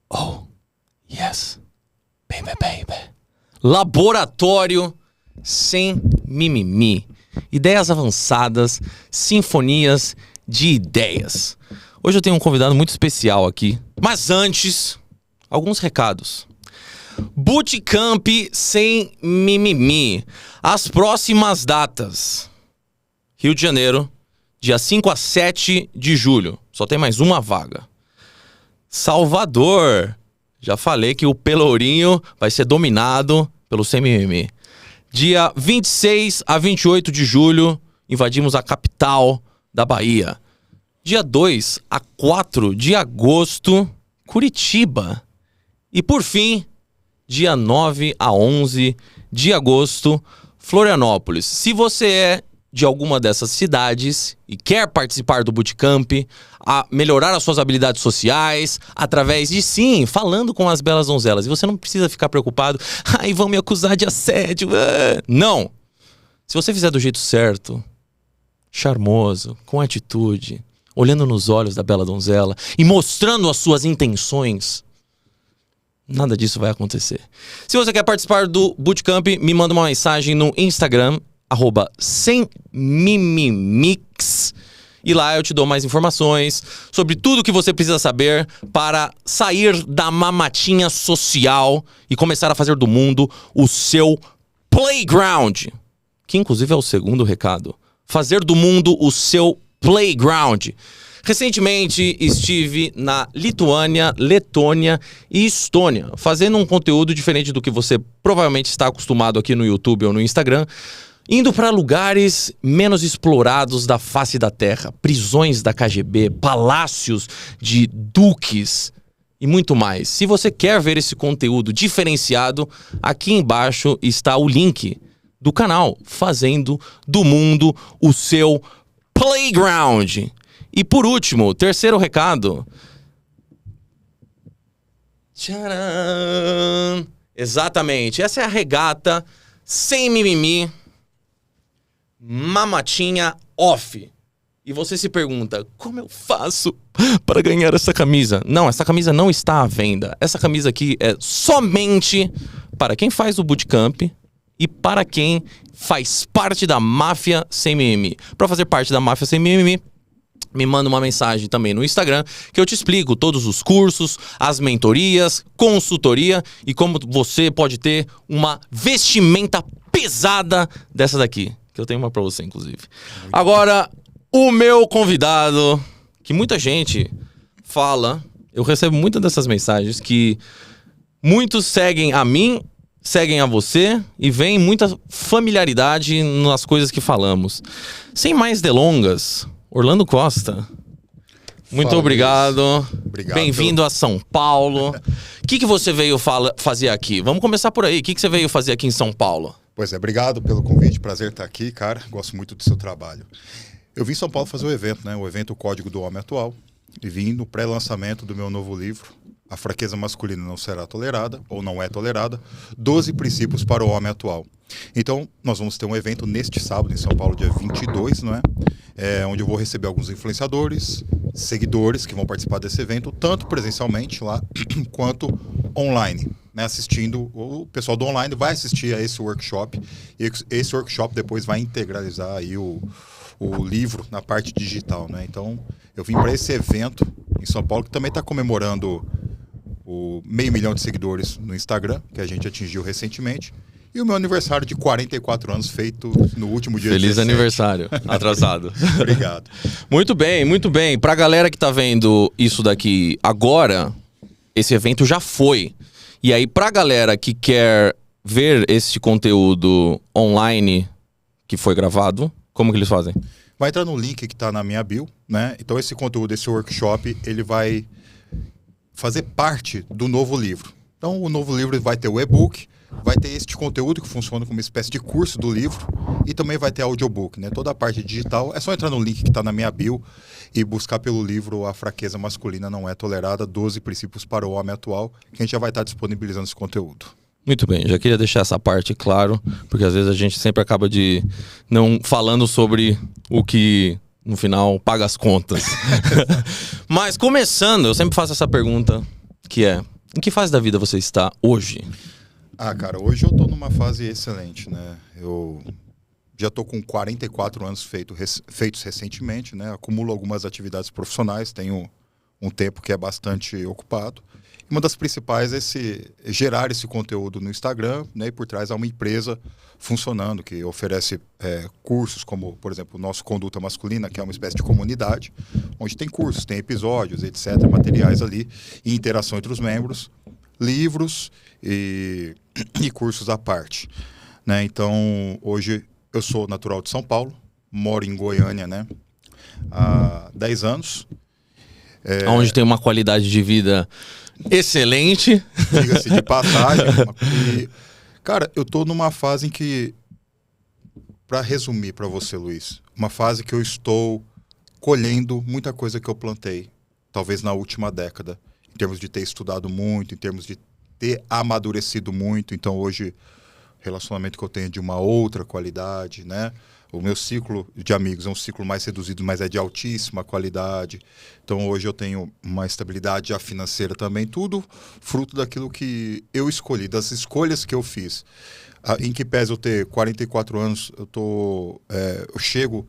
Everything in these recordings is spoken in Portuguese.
Oh, yes. Baby, baby. Laboratório sem mimimi. Ideias avançadas, sinfonias de ideias. Hoje eu tenho um convidado muito especial aqui. Mas antes, alguns recados. Bootcamp sem mimimi. As próximas datas. Rio de Janeiro, dia 5 a 7 de julho. Só tem mais uma vaga. Salvador. Já falei que o Pelourinho vai ser dominado pelo sem mimimi. Dia 26 a 28 de julho, invadimos a capital da Bahia. Dia 2 a 4 de agosto, Curitiba. E por fim, dia 9 a 11 de agosto, Florianópolis. Se você é de alguma dessas cidades e quer participar do Bootcamp, a melhorar as suas habilidades sociais, através de, sim, falando com as belas donzelas. E você não precisa ficar preocupado, ai, vão me acusar de assédio. Não! Se você fizer do jeito certo, charmoso, com atitude, olhando nos olhos da bela donzela e mostrando as suas intenções, nada disso vai acontecer. Se você quer participar do Bootcamp, me manda uma mensagem no Instagram, @semmimimix, e lá eu te dou mais informações sobre tudo que você precisa saber para sair da mamatinha social e começar a fazer do mundo o seu playground, que inclusive é o segundo recado. Fazer do mundo o seu playground. Recentemente estive na Lituânia, Letônia e Estônia, fazendo um conteúdo diferente do que você provavelmente está acostumado aqui no YouTube ou no Instagram, indo para lugares menos explorados da face da terra, prisões da KGB, palácios de duques e muito mais. Se você quer ver esse conteúdo diferenciado, aqui embaixo está o link do canal Fazendo do Mundo o seu playground. E por último, terceiro recado. Tcharam! Exatamente, essa é a regata sem mimimi, Mamatinha Off. E você se pergunta, como eu faço para ganhar essa camisa? Não, essa camisa não está à venda. Essa camisa aqui é somente para quem faz o Bootcamp e para quem faz parte da Máfia Sem Mimimi. Para fazer parte da Máfia Sem Mimimi, me manda uma mensagem também no Instagram que eu te explico todos os cursos, as mentorias, consultoria e como você pode ter uma vestimenta pesada dessa daqui. Que eu tenho uma pra você, inclusive. Agora, o meu convidado, que muita gente fala, eu recebo muitas dessas mensagens, que muitos seguem a mim, seguem a você, e vem muita familiaridade nas coisas que falamos. Sem mais delongas, Orlando Costa, muito obrigado. Bem-vindo a São Paulo. O que você veio fazer aqui? Vamos começar por aí. O que você veio fazer aqui em São Paulo? Pois é, obrigado pelo convite, prazer estar aqui, cara. Gosto muito do seu trabalho. Eu vim em São Paulo fazer o evento, né? O evento Código do Homem Atual. E vim no pré-lançamento do meu novo livro, A Fraqueza Masculina Não Será Tolerada, ou Não É Tolerada, 12 Princípios para o Homem Atual. Então, nós vamos ter um evento neste sábado em São Paulo, dia 22, não é? Onde eu vou receber alguns influenciadores, seguidores que vão participar desse evento, tanto presencialmente lá, quanto online. Né, assistindo, o pessoal do online vai assistir a esse workshop, e esse workshop depois vai integralizar aí o livro na parte digital, né? Então, eu vim para esse evento em São Paulo, que também está comemorando o 500 mil de seguidores no Instagram, que a gente atingiu recentemente, e o meu aniversário de 44 anos, feito no último dia. Feliz 17. Aniversário, atrasado. Obrigado. Muito bem, muito bem. Pra galera que tá vendo isso daqui agora, esse evento já foi. E aí, pra galera que quer ver esse conteúdo online que foi gravado, como que eles fazem? Vai entrar no link que está na minha bio, né? Então esse conteúdo, esse workshop, ele vai fazer parte do novo livro. Então o novo livro vai ter o e-book, vai ter este conteúdo que funciona como uma espécie de curso do livro e também vai ter audiobook, né? Toda a parte digital, é só entrar no link que está na minha bio e buscar pelo livro A Fraqueza Masculina Não É Tolerada, 12 Princípios para o Homem Atual, que a gente já vai estar disponibilizando esse conteúdo. Muito bem, já queria deixar essa parte claro, porque às vezes a gente sempre acaba de não falando sobre o que no final paga as contas. Mas começando, eu sempre faço essa pergunta, que é: em que fase da vida você está hoje? Cara, hoje eu tô numa fase excelente, né? Eu já tô com 44 anos feitos recentemente, né? Acumulo algumas atividades profissionais, tenho um tempo que é bastante ocupado. Uma das principais é gerar esse conteúdo no Instagram, né? E por trás há uma empresa funcionando que oferece cursos como, por exemplo, o nosso Conduta Masculina, que é uma espécie de comunidade, onde tem cursos, tem episódios, etc., materiais ali, e interação entre os membros, livros e cursos à parte, né? Então, hoje eu sou natural de São Paulo, moro em Goiânia, né? Há 10 anos. Onde tem uma qualidade de vida excelente. Diga-se de passagem. E, cara, eu tô numa fase em que, para resumir para você, Luiz, uma fase que eu estou colhendo muita coisa que eu plantei, talvez na última década, em termos de ter estudado muito, em termos de ter amadurecido muito. Então, hoje, o relacionamento que eu tenho é de uma outra qualidade, né? O meu ciclo de amigos é um ciclo mais reduzido, mas é de altíssima qualidade. Então, hoje eu tenho uma estabilidade já financeira também, tudo fruto daquilo que eu escolhi, das escolhas que eu fiz. Em que pese eu ter 44 anos, eu chego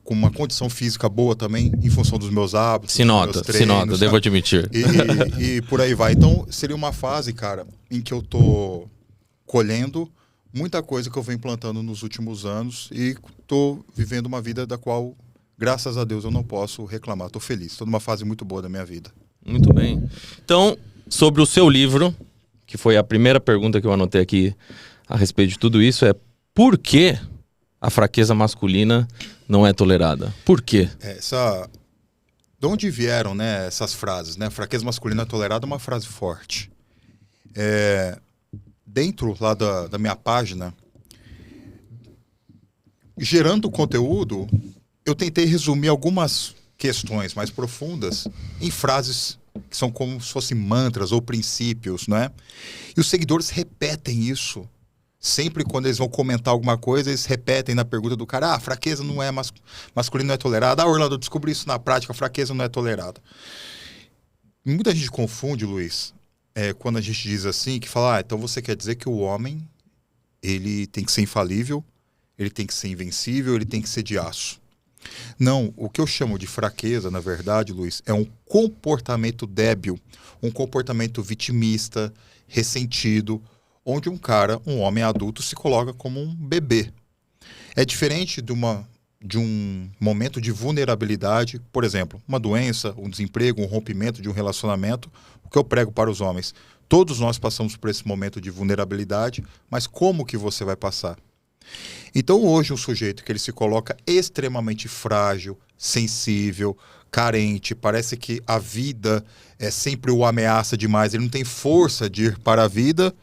com uma condição física boa também, em função dos meus hábitos, se nota, devo admitir. E por aí vai. Então, seria uma fase, cara, em que eu tô colhendo muita coisa que eu venho plantando nos últimos anos e tô vivendo uma vida da qual, graças a Deus, eu não posso reclamar. Tô feliz, tô numa fase muito boa da minha vida. Muito bem. Então, sobre o seu livro, que foi a primeira pergunta que eu anotei aqui a respeito de tudo isso, é: por que a fraqueza masculina não é tolerada? Por quê? De onde vieram, né, essas frases, né? Fraqueza masculina é tolerada é uma frase forte. Dentro lá da minha página, gerando conteúdo, eu tentei resumir algumas questões mais profundas em frases que são como se fossem mantras ou princípios, né? E os seguidores repetem isso. Sempre quando eles vão comentar alguma coisa, eles repetem na pergunta do cara: fraqueza não é masculino, não é tolerada. Orlando, eu descobri isso na prática, fraqueza não é tolerada. Muita gente confunde, Luiz, quando a gente diz assim, que fala: então você quer dizer que o homem, ele tem que ser infalível, ele tem que ser invencível, ele tem que ser de aço. Não, o que eu chamo de fraqueza, na verdade, Luiz, é um comportamento débil, um comportamento vitimista, ressentido, onde um homem adulto, se coloca como um bebê. É diferente de um momento de vulnerabilidade, por exemplo, uma doença, um desemprego, um rompimento de um relacionamento. O que eu prego para os homens: todos nós passamos por esse momento de vulnerabilidade, mas como que você vai passar? Então hoje um sujeito que ele se coloca extremamente frágil, sensível, carente, parece que a vida é sempre o ameaça demais, ele não tem força de ir para a vida.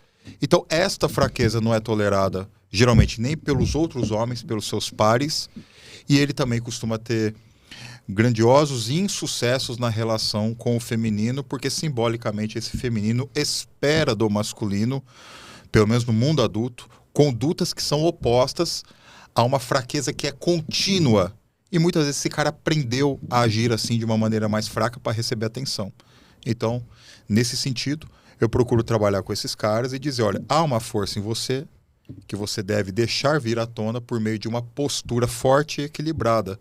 Então esta fraqueza não é tolerada geralmente nem pelos outros homens, pelos seus pares, e ele também costuma ter grandiosos insucessos na relação com o feminino, porque simbolicamente esse feminino espera do masculino, pelo menos no mundo adulto, condutas que são opostas a uma fraqueza que é contínua. E muitas vezes esse cara aprendeu a agir assim de uma maneira mais fraca para receber atenção. Então, nesse sentido, eu procuro trabalhar com esses caras e dizer: olha, há uma força em você que você deve deixar vir à tona por meio de uma postura forte e equilibrada.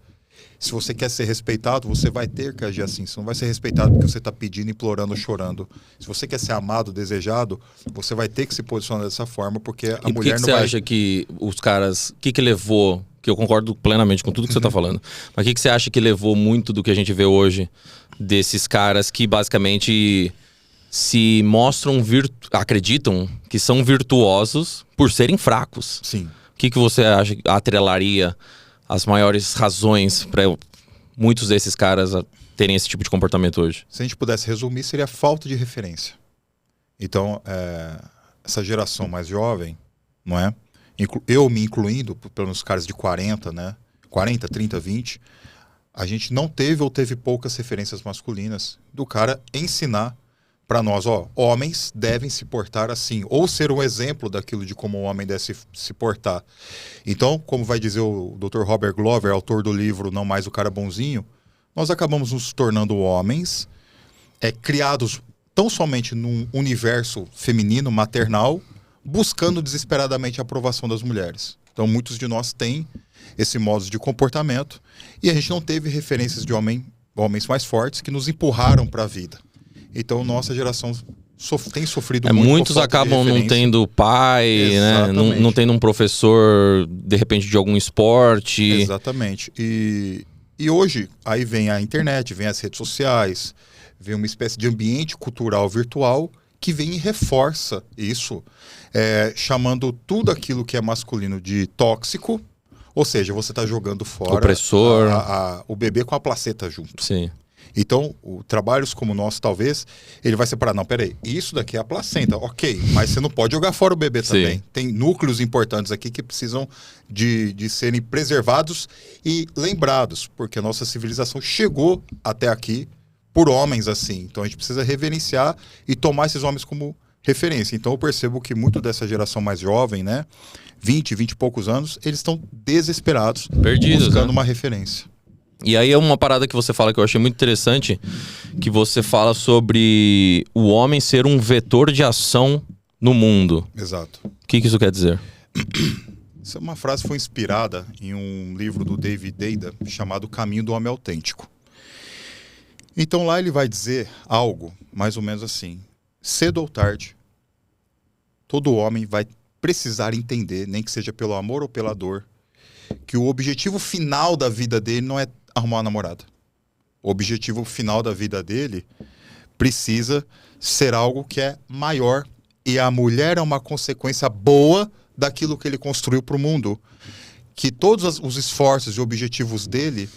Se você quer ser respeitado, você vai ter que agir assim. Você não vai ser respeitado porque você está pedindo, implorando, chorando. Se você quer ser amado, desejado, você vai ter que se posicionar dessa forma, porque a mulher não vai... Por que você acha que os caras... O que levou... Que eu concordo plenamente com tudo que você está falando. Mas o que você acha que levou muito do que a gente vê hoje desses caras que basicamente se mostram... acreditam que são virtuosos por serem fracos? Sim. O que você acha que atrelaria as maiores razões para muitos desses caras terem esse tipo de comportamento hoje? Se a gente pudesse resumir, seria a falta de referência. Então, essa geração mais jovem, não é? Eu me incluindo, pelos caras de 40, né? 40, 30, 20, a gente não teve ou teve poucas referências masculinas do cara ensinar para nós: homens devem se portar assim, ou ser um exemplo daquilo de como o homem deve se portar. Então, como vai dizer o Dr. Robert Glover, autor do livro Não Mais o Cara Bonzinho, nós acabamos nos tornando homens, criados tão somente num universo feminino, maternal, buscando desesperadamente a aprovação das mulheres. Então, muitos de nós têm esse modo de comportamento e a gente não teve referências de homens mais fortes que nos empurraram para a vida. Então, nossa geração tem sofrido muito. Muitos acabam não tendo pai, né? Não tendo um professor, de repente, de algum esporte. Exatamente. E hoje, aí vem a internet, vem as redes sociais, vem uma espécie de ambiente cultural virtual que vem e reforça isso, chamando tudo aquilo que é masculino de tóxico, ou seja, você está jogando fora opressor, o bebê com a placenta junto. Sim. Então, trabalhos como o nosso, talvez, ele vai separar. Não, peraí, isso daqui é a placenta, ok, mas você não pode jogar fora o bebê também. Sim. Tem núcleos importantes aqui que precisam de serem preservados e lembrados, porque a nossa civilização chegou até aqui por homens assim. Então, a gente precisa reverenciar e tomar esses homens como referência. Então, eu percebo que muito dessa geração mais jovem, né, 20 e poucos anos, eles estão desesperados, perdidos, buscando uma referência. E aí é uma parada que você fala que eu achei muito interessante, que você fala sobre o homem ser um vetor de ação no mundo. Exato. O que isso quer dizer? Essa é uma frase que foi inspirada em um livro do David Deida chamado Caminho do Homem Autêntico. Então lá ele vai dizer algo mais ou menos assim: cedo ou tarde, todo homem vai precisar entender, nem que seja pelo amor ou pela dor, que o objetivo final da vida dele não é arrumar uma namorada. O objetivo final da vida dele precisa ser algo que é maior, e a mulher é uma consequência boa daquilo que ele construiu para o mundo. Que todos os esforços e objetivos dele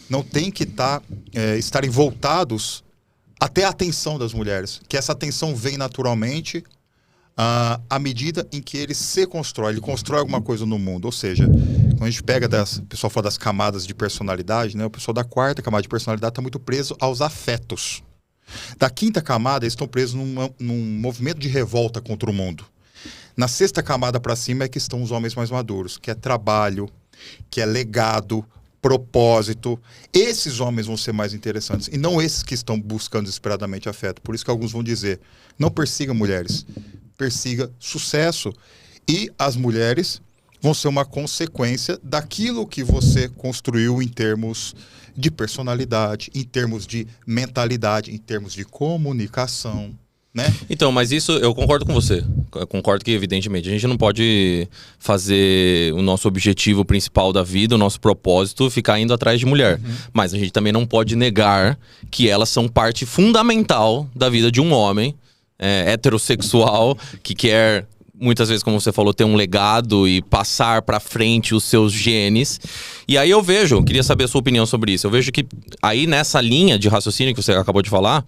não tem que estarem voltados até a atenção das mulheres. Que essa atenção vem naturalmente à medida em que ele se constrói. Ele constrói alguma coisa no mundo. Ou seja, quando a gente pega o pessoal fala das camadas de personalidade, né? O pessoal da quarta camada de personalidade está muito preso aos afetos. Da quinta camada, eles estão presos num movimento de revolta contra o mundo. Na sexta camada para cima é que estão os homens mais maduros, que é trabalho, que é legado, propósito. Esses homens vão ser mais interessantes, e não esses que estão buscando desesperadamente afeto. Por isso que alguns vão dizer: não persiga mulheres, persiga sucesso. E as mulheres vão ser uma consequência daquilo que você construiu em termos de personalidade, em termos de mentalidade, em termos de comunicação, né? Então, mas isso eu concordo com você. Eu concordo que, evidentemente, a gente não pode fazer o nosso objetivo principal da vida, o nosso propósito, ficar indo atrás de mulher. Mas a gente também não pode negar que elas são parte fundamental da vida de um homem heterossexual que quer, muitas vezes, como você falou, ter um legado e passar pra frente os seus genes. E aí eu queria saber a sua opinião sobre isso. Eu vejo que aí nessa linha de raciocínio que você acabou de falar,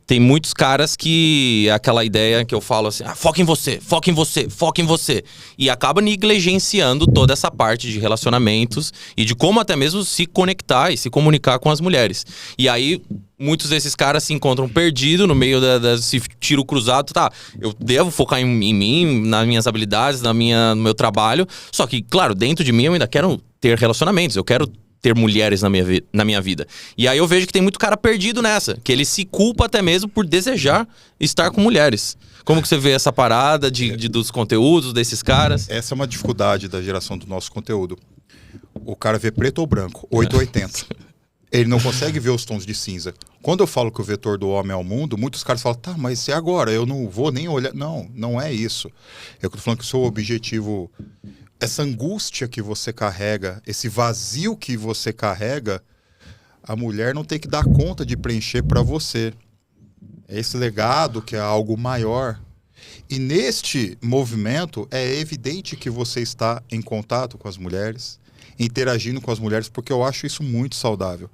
tem muitos caras que aquela ideia que eu falo assim: foca em você, foca em você, foca em você. E acaba negligenciando toda essa parte de relacionamentos e de como até mesmo se conectar e se comunicar com as mulheres. E aí muitos desses caras se encontram perdidos no meio desse tiro cruzado. Tá, eu devo focar em mim, nas minhas habilidades, no meu trabalho. Só que, claro, dentro de mim eu ainda quero ter relacionamentos, eu quero ter mulheres na minha vida. E aí eu vejo que tem muito cara perdido nessa, que ele se culpa até mesmo por desejar estar com mulheres. Como que você vê essa parada dos conteúdos desses caras? Essa é uma dificuldade da geração do nosso conteúdo. O cara vê preto ou branco, 880. Ele não consegue ver os tons de cinza. Quando eu falo que o vetor do homem é o mundo, muitos caras falam: tá, mas e agora? Eu não vou nem olhar. Não, não é isso. Eu tô falando que o seu objetivo, essa angústia que você carrega, esse vazio que você carrega, a mulher não tem que dar conta de preencher para você. É esse legado que é algo maior. E neste movimento é evidente que você está em contato com as mulheres, interagindo com as mulheres, porque eu acho isso muito saudável.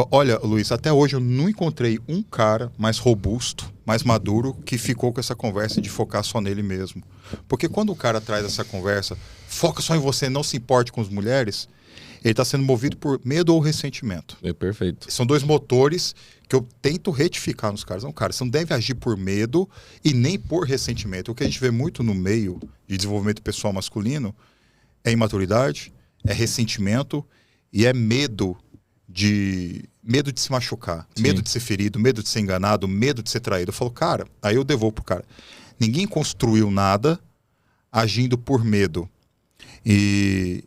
Olha, Luiz, até hoje eu não encontrei um cara mais robusto, mais maduro, que ficou com essa conversa de focar só nele mesmo. Porque quando o cara traz essa conversa, foca só em você, não se importe com as mulheres, ele está sendo movido por medo ou ressentimento. É perfeito. São dois motores que eu tento retificar nos caras. Não, cara, você não deve agir por medo e nem por ressentimento. O que a gente vê muito no meio de desenvolvimento pessoal masculino é imaturidade, é ressentimento e é medo de medo de se machucar, medo de ser ferido, medo de ser enganado, medo de ser traído. Eu falo, cara, aí eu devolvo pro cara. Ninguém construiu nada agindo por medo. E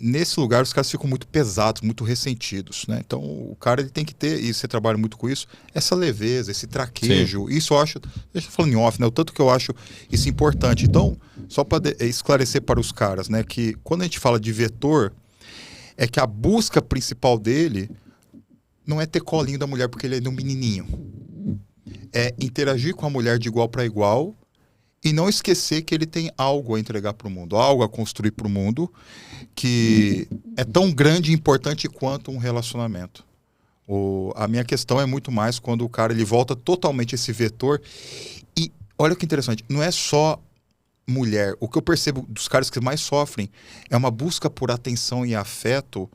nesse lugar os caras ficam muito pesados, muito ressentidos, né? Então o cara ele tem que ter, e você trabalha muito com isso, essa leveza, esse traquejo. Isso eu acho, deixa eu falar em off, né? O tanto que eu acho isso importante. Então, só para esclarecer para os caras, né? Que quando a gente fala de vetor, é que a busca principal dele não é ter colinho da mulher porque ele é um menininho. É interagir com a mulher de igual para igual e não esquecer que ele tem algo a entregar para o mundo, algo a construir para o mundo que é tão grande e importante quanto um relacionamento. A minha questão é muito mais quando o cara ele volta totalmente esse vetor. E olha que interessante, não é só mulher. O que eu percebo dos caras que mais sofrem é uma busca por atenção e afeto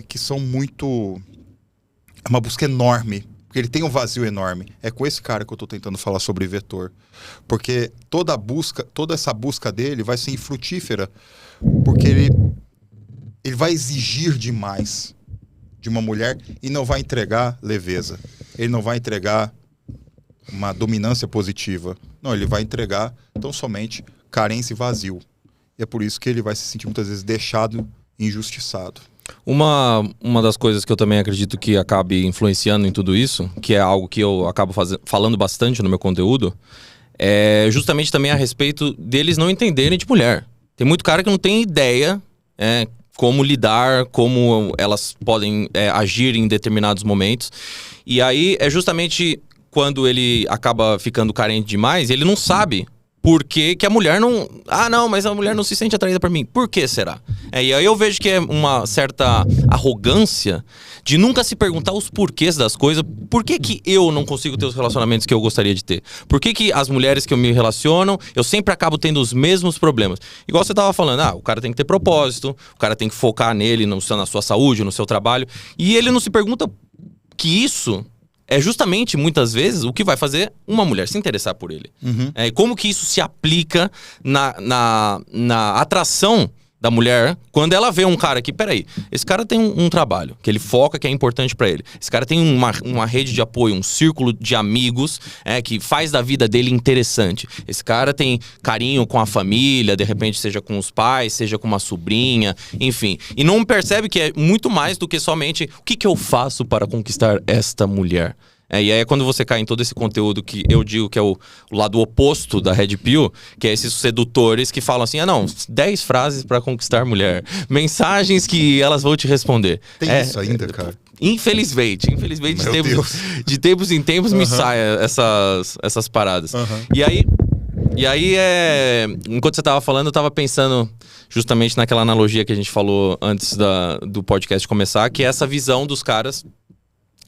que são muito... É uma busca enorme, porque ele tem um vazio enorme. É com esse cara que eu estou tentando falar sobre vetor. Porque toda essa busca dele vai ser infrutífera, porque ele vai exigir demais de uma mulher e não vai entregar leveza. Ele não vai entregar uma dominância positiva. Não, ele vai entregar tão somente carência e vazio. E é por isso que ele vai se sentir muitas vezes deixado e injustiçado. Uma das coisas que eu também acredito que acabe influenciando em tudo isso, que é algo que eu acabo falando bastante no meu conteúdo, é justamente também a respeito deles não entenderem de mulher. Tem muito cara que não tem ideia como lidar, como elas podem agir em determinados momentos. E aí é justamente quando ele acaba ficando carente demais, ele não sabe por que a mulher não... Ah, não, mas a mulher não se sente atraída por mim. Por que será? E aí eu vejo que é uma certa arrogância de nunca se perguntar os porquês das coisas. Por que eu não consigo ter os relacionamentos que eu gostaria de ter? Por que as mulheres que eu me relaciono, eu sempre acabo tendo os mesmos problemas? Igual você tava falando, o cara tem que ter propósito, o cara tem que focar nele, na sua saúde, no seu trabalho. E ele não se pergunta que isso... é justamente, muitas vezes, o que vai fazer uma mulher se interessar por ele. Uhum. Como que isso se aplica na atração da mulher quando ela vê um cara que, peraí, esse cara tem um trabalho, que ele foca, que é importante pra ele. Esse cara tem uma rede de apoio, um círculo de amigos que faz da vida dele interessante. Esse cara tem carinho com a família, de repente seja com os pais, seja com uma sobrinha, enfim. E não percebe que é muito mais do que somente o que eu faço para conquistar esta mulher. E aí é quando você cai em todo esse conteúdo que eu digo que é o lado oposto da Red Pill, que é esses sedutores que falam assim, 10 frases pra conquistar mulher, mensagens que elas vão te responder. Tem isso ainda, cara? Infelizmente, de tempos em tempos me saem essas paradas. E aí, enquanto você tava falando, eu tava pensando justamente naquela analogia que a gente falou antes do podcast começar, que é essa visão dos caras...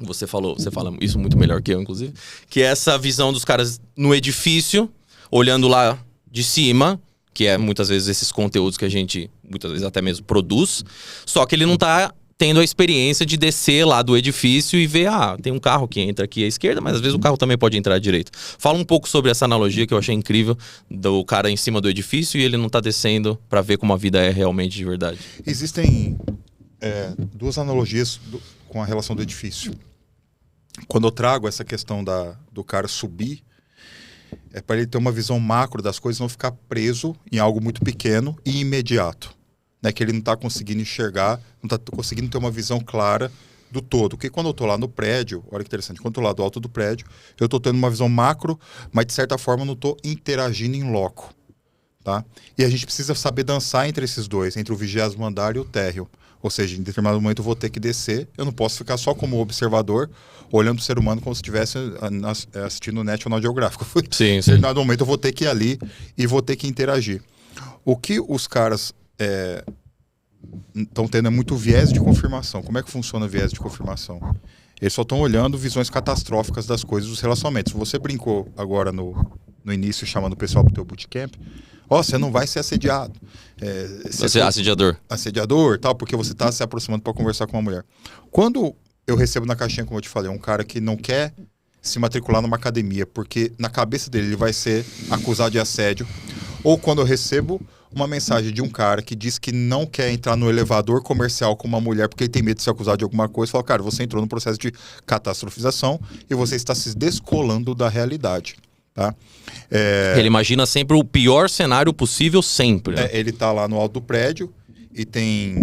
Você fala isso muito melhor que eu, inclusive. Que é essa visão dos caras no edifício, olhando lá de cima, que é muitas vezes esses conteúdos que a gente, muitas vezes até mesmo produz. Só que ele não tá tendo a experiência de descer lá do edifício e ver, tem um carro que entra aqui à esquerda, mas às vezes o carro também pode entrar à direita. Fala um pouco sobre essa analogia que eu achei incrível, do cara em cima do edifício e ele não tá descendo pra ver como a vida é realmente de verdade. Existem duas analogias com a relação do edifício. Quando eu trago essa questão do cara subir, é para ele ter uma visão macro das coisas, não ficar preso em algo muito pequeno e imediato. Né? Que ele não está conseguindo enxergar, não está conseguindo ter uma visão clara do todo. Porque quando eu estou lá no prédio, olha que interessante, quando eu estou lá do alto do prédio, eu estou tendo uma visão macro, mas de certa forma eu não estou interagindo em loco. Tá? E a gente precisa saber dançar entre esses dois, entre o 20º andar e o térreo. Ou seja, em determinado momento eu vou ter que descer, eu não posso ficar só como observador, olhando o ser humano como se estivesse assistindo o National Geographic. Sim, em determinado momento eu vou ter que ir ali e vou ter que interagir. O que os caras estão tendo é muito viés de confirmação. Como é que funciona o viés de confirmação? Eles só estão olhando visões catastróficas das coisas, dos relacionamentos. Você brincou agora no início, chamando o pessoal para o teu bootcamp. Você não vai ser assediado. Você é assediador. Assediador, tal, porque você está se aproximando para conversar com uma mulher. Quando eu recebo na caixinha, como eu te falei, um cara que não quer se matricular numa academia, porque na cabeça dele ele vai ser acusado de assédio. Ou quando eu recebo uma mensagem de um cara que diz que não quer entrar no elevador comercial com uma mulher porque ele tem medo de ser acusado de alguma coisa, fala, cara, você entrou num processo de catastrofização e você está se descolando da realidade. Tá? Ele imagina sempre o pior cenário possível, sempre. Né? Ele tá lá no alto do prédio e tem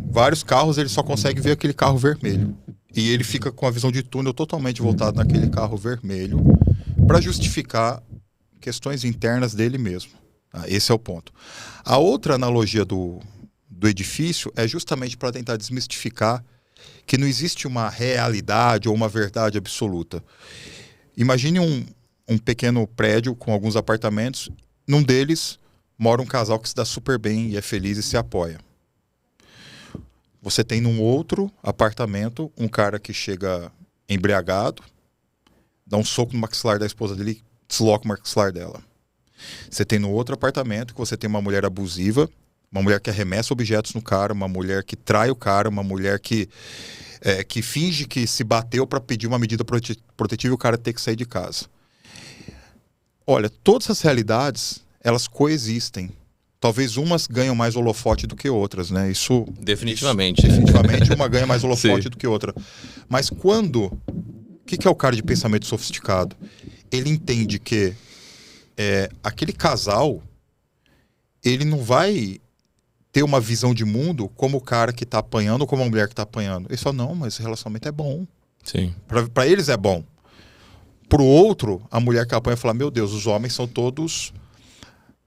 vários carros, ele só consegue ver aquele carro vermelho. E ele fica com a visão de túnel totalmente voltado naquele carro vermelho para justificar questões internas dele mesmo. Tá? Esse é o ponto. A outra analogia do edifício é justamente para tentar desmistificar que não existe uma realidade ou uma verdade absoluta. Imagine um pequeno prédio com alguns apartamentos. Num deles mora um casal que se dá super bem e é feliz e se apoia. Você tem num outro apartamento um cara que chega embriagado, dá um soco no maxilar da esposa dele e desloca o maxilar dela. Você tem no outro apartamento que você tem uma mulher abusiva, uma mulher que arremessa objetos no cara, uma mulher que trai o cara, uma mulher que finge que se bateu para pedir uma medida protetiva e o cara ter que sair de casa. Olha, todas as realidades, elas coexistem. Talvez umas ganham mais holofote do que outras, né? Definitivamente. Definitivamente uma ganha mais holofote do que outra. Mas quando... O que é o cara de pensamento sofisticado? Ele entende que aquele casal, ele não vai ter uma visão de mundo como o cara que tá apanhando ou como a mulher que tá apanhando. Ele fala, não, mas esse relacionamento é bom. Sim. Pra eles é bom. Pro outro, a mulher que apanha fala, meu Deus, os homens são todos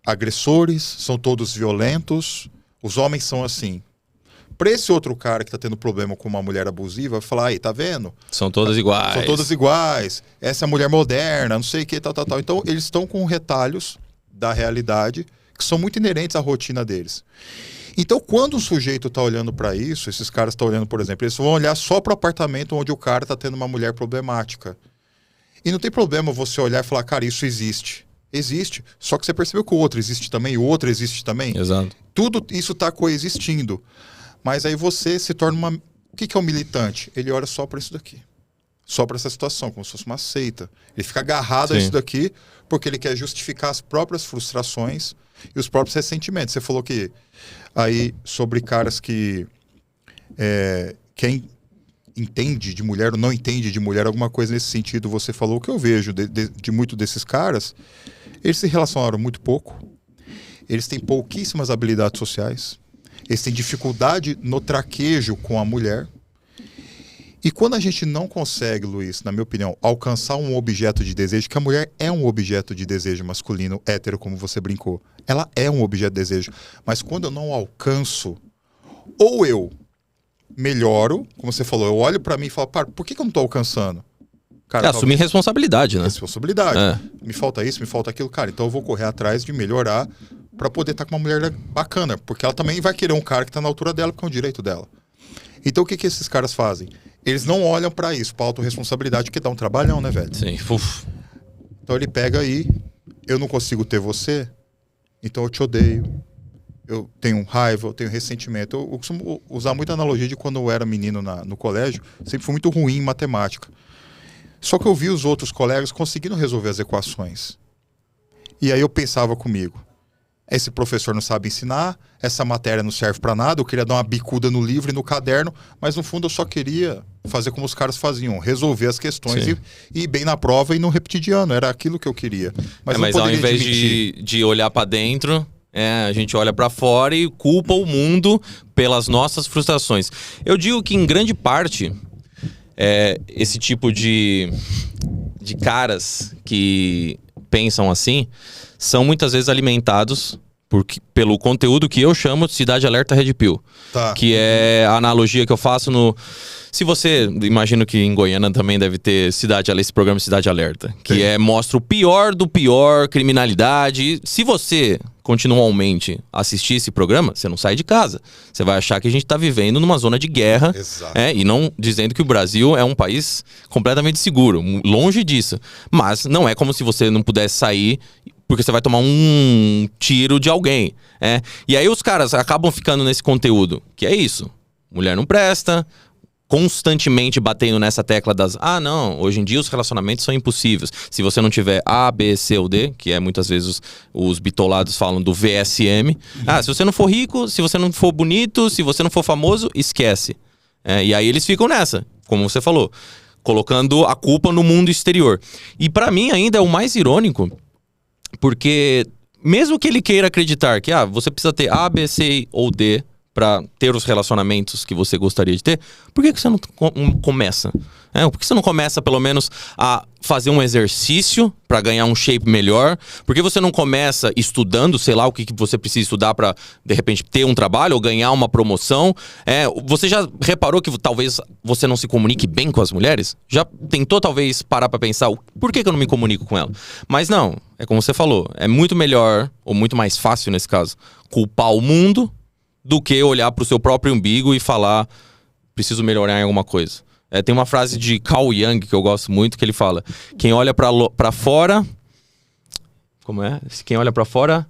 agressores, são todos violentos, os homens são assim. Pra esse outro cara que tá tendo problema com uma mulher abusiva, vai falar, aí, tá vendo? São todas iguais. São todas iguais. Essa é a mulher moderna, não sei o que, tal. Então, eles estão com retalhos da realidade que são muito inerentes à rotina deles. Então, quando o sujeito tá olhando pra isso, esses caras estão olhando, por exemplo, eles vão olhar só pro apartamento onde o cara tá tendo uma mulher problemática. E não tem problema você olhar e falar, cara, isso existe. Existe. Só que você percebeu que o outro existe também, o outro existe também. Exato. Tudo isso está coexistindo. Mas aí você se torna uma... O que é um militante? Ele olha só para isso daqui. Só para essa situação, como se fosse uma seita. Ele fica agarrado a isso daqui porque ele quer justificar as próprias frustrações e os próprios ressentimentos. Você falou que aí sobre caras que quem entende de mulher ou não entende de mulher, alguma coisa nesse sentido, você falou. O que eu vejo de muito desses caras, eles se relacionaram muito pouco, eles têm pouquíssimas habilidades sociais, eles têm dificuldade no traquejo com a mulher. E quando a gente não consegue, Luiz, na minha opinião, alcançar um objeto de desejo, que a mulher é um objeto de desejo masculino, hétero, como você brincou, ela é um objeto de desejo, mas quando eu não alcanço, ou eu melhoro, como você falou, eu olho pra mim e falo, por que eu não tô alcançando? Cara, assumir responsabilidade, né? Responsabilidade. Me falta isso, me falta aquilo. Cara, então eu vou correr atrás de melhorar pra poder estar com uma mulher bacana, porque ela também vai querer um cara que tá na altura dela, porque é um direito dela. Então o que esses caras fazem? Eles não olham pra isso, pra autorresponsabilidade, que dá um trabalhão, né, velho? Sim. Uf. Então ele pega aí, eu não consigo ter você, então eu te odeio. Eu tenho raiva, eu tenho ressentimento. Eu costumo usar muita analogia de quando eu era menino no colégio, sempre fui muito ruim em matemática. Só que eu vi os outros colegas conseguindo resolver as equações. E aí eu pensava comigo, esse professor não sabe ensinar, essa matéria não serve pra nada, eu queria dar uma bicuda no livro e no caderno, mas no fundo eu só queria fazer como os caras faziam, resolver as questões e ir bem na prova e não repetir de ano, era aquilo que eu queria. Mas ao invés de olhar pra dentro... a gente olha pra fora e culpa o mundo pelas nossas frustrações. Eu digo que em grande parte esse tipo de caras que pensam assim são muitas vezes alimentados pelo conteúdo que eu chamo de Cidade Alerta Red Pill. Tá. Que é a analogia que eu faço no... Se você... Imagino que em Goiânia também deve ter esse programa Cidade Alerta. Que mostra o pior do pior, criminalidade. Se você continuamente assistir esse programa, você não sai de casa. Você vai achar que a gente tá vivendo numa zona de guerra. Exato. E não dizendo que o Brasil é um país completamente seguro. Longe disso. Mas não é como se você não pudesse sair... porque você vai tomar um tiro de alguém. E aí os caras acabam ficando nesse conteúdo, que é isso. Mulher não presta, constantemente batendo nessa tecla das... Ah, não, hoje em dia os relacionamentos são impossíveis. Se você não tiver A, B, C ou D, que é muitas vezes os bitolados falam do VSM. Ah, se você não for rico, se você não for bonito, se você não for famoso, esquece. E aí eles ficam nessa, como você falou, colocando a culpa no mundo exterior. E pra mim ainda é o mais irônico, porque mesmo que ele queira acreditar que você precisa ter A, B, C ou D pra ter os relacionamentos que você gostaria de ter, por que você não começa? Por que você não começa, pelo menos, a fazer um exercício pra ganhar um shape melhor? Por que você não começa estudando, sei lá, o que você precisa estudar pra, de repente, ter um trabalho ou ganhar uma promoção? Você já reparou que talvez você não se comunique bem com as mulheres? Já tentou, talvez, parar pra pensar, por que eu não me comunico com ela? Mas não, é como você falou, é muito melhor, ou muito mais fácil, nesse caso, culpar o mundo do que olhar pro seu próprio umbigo e falar, preciso melhorar em alguma coisa. Tem uma frase de Carl Jung que eu gosto muito, que ele fala, quem olha pra fora... Como é? Quem olha pra fora,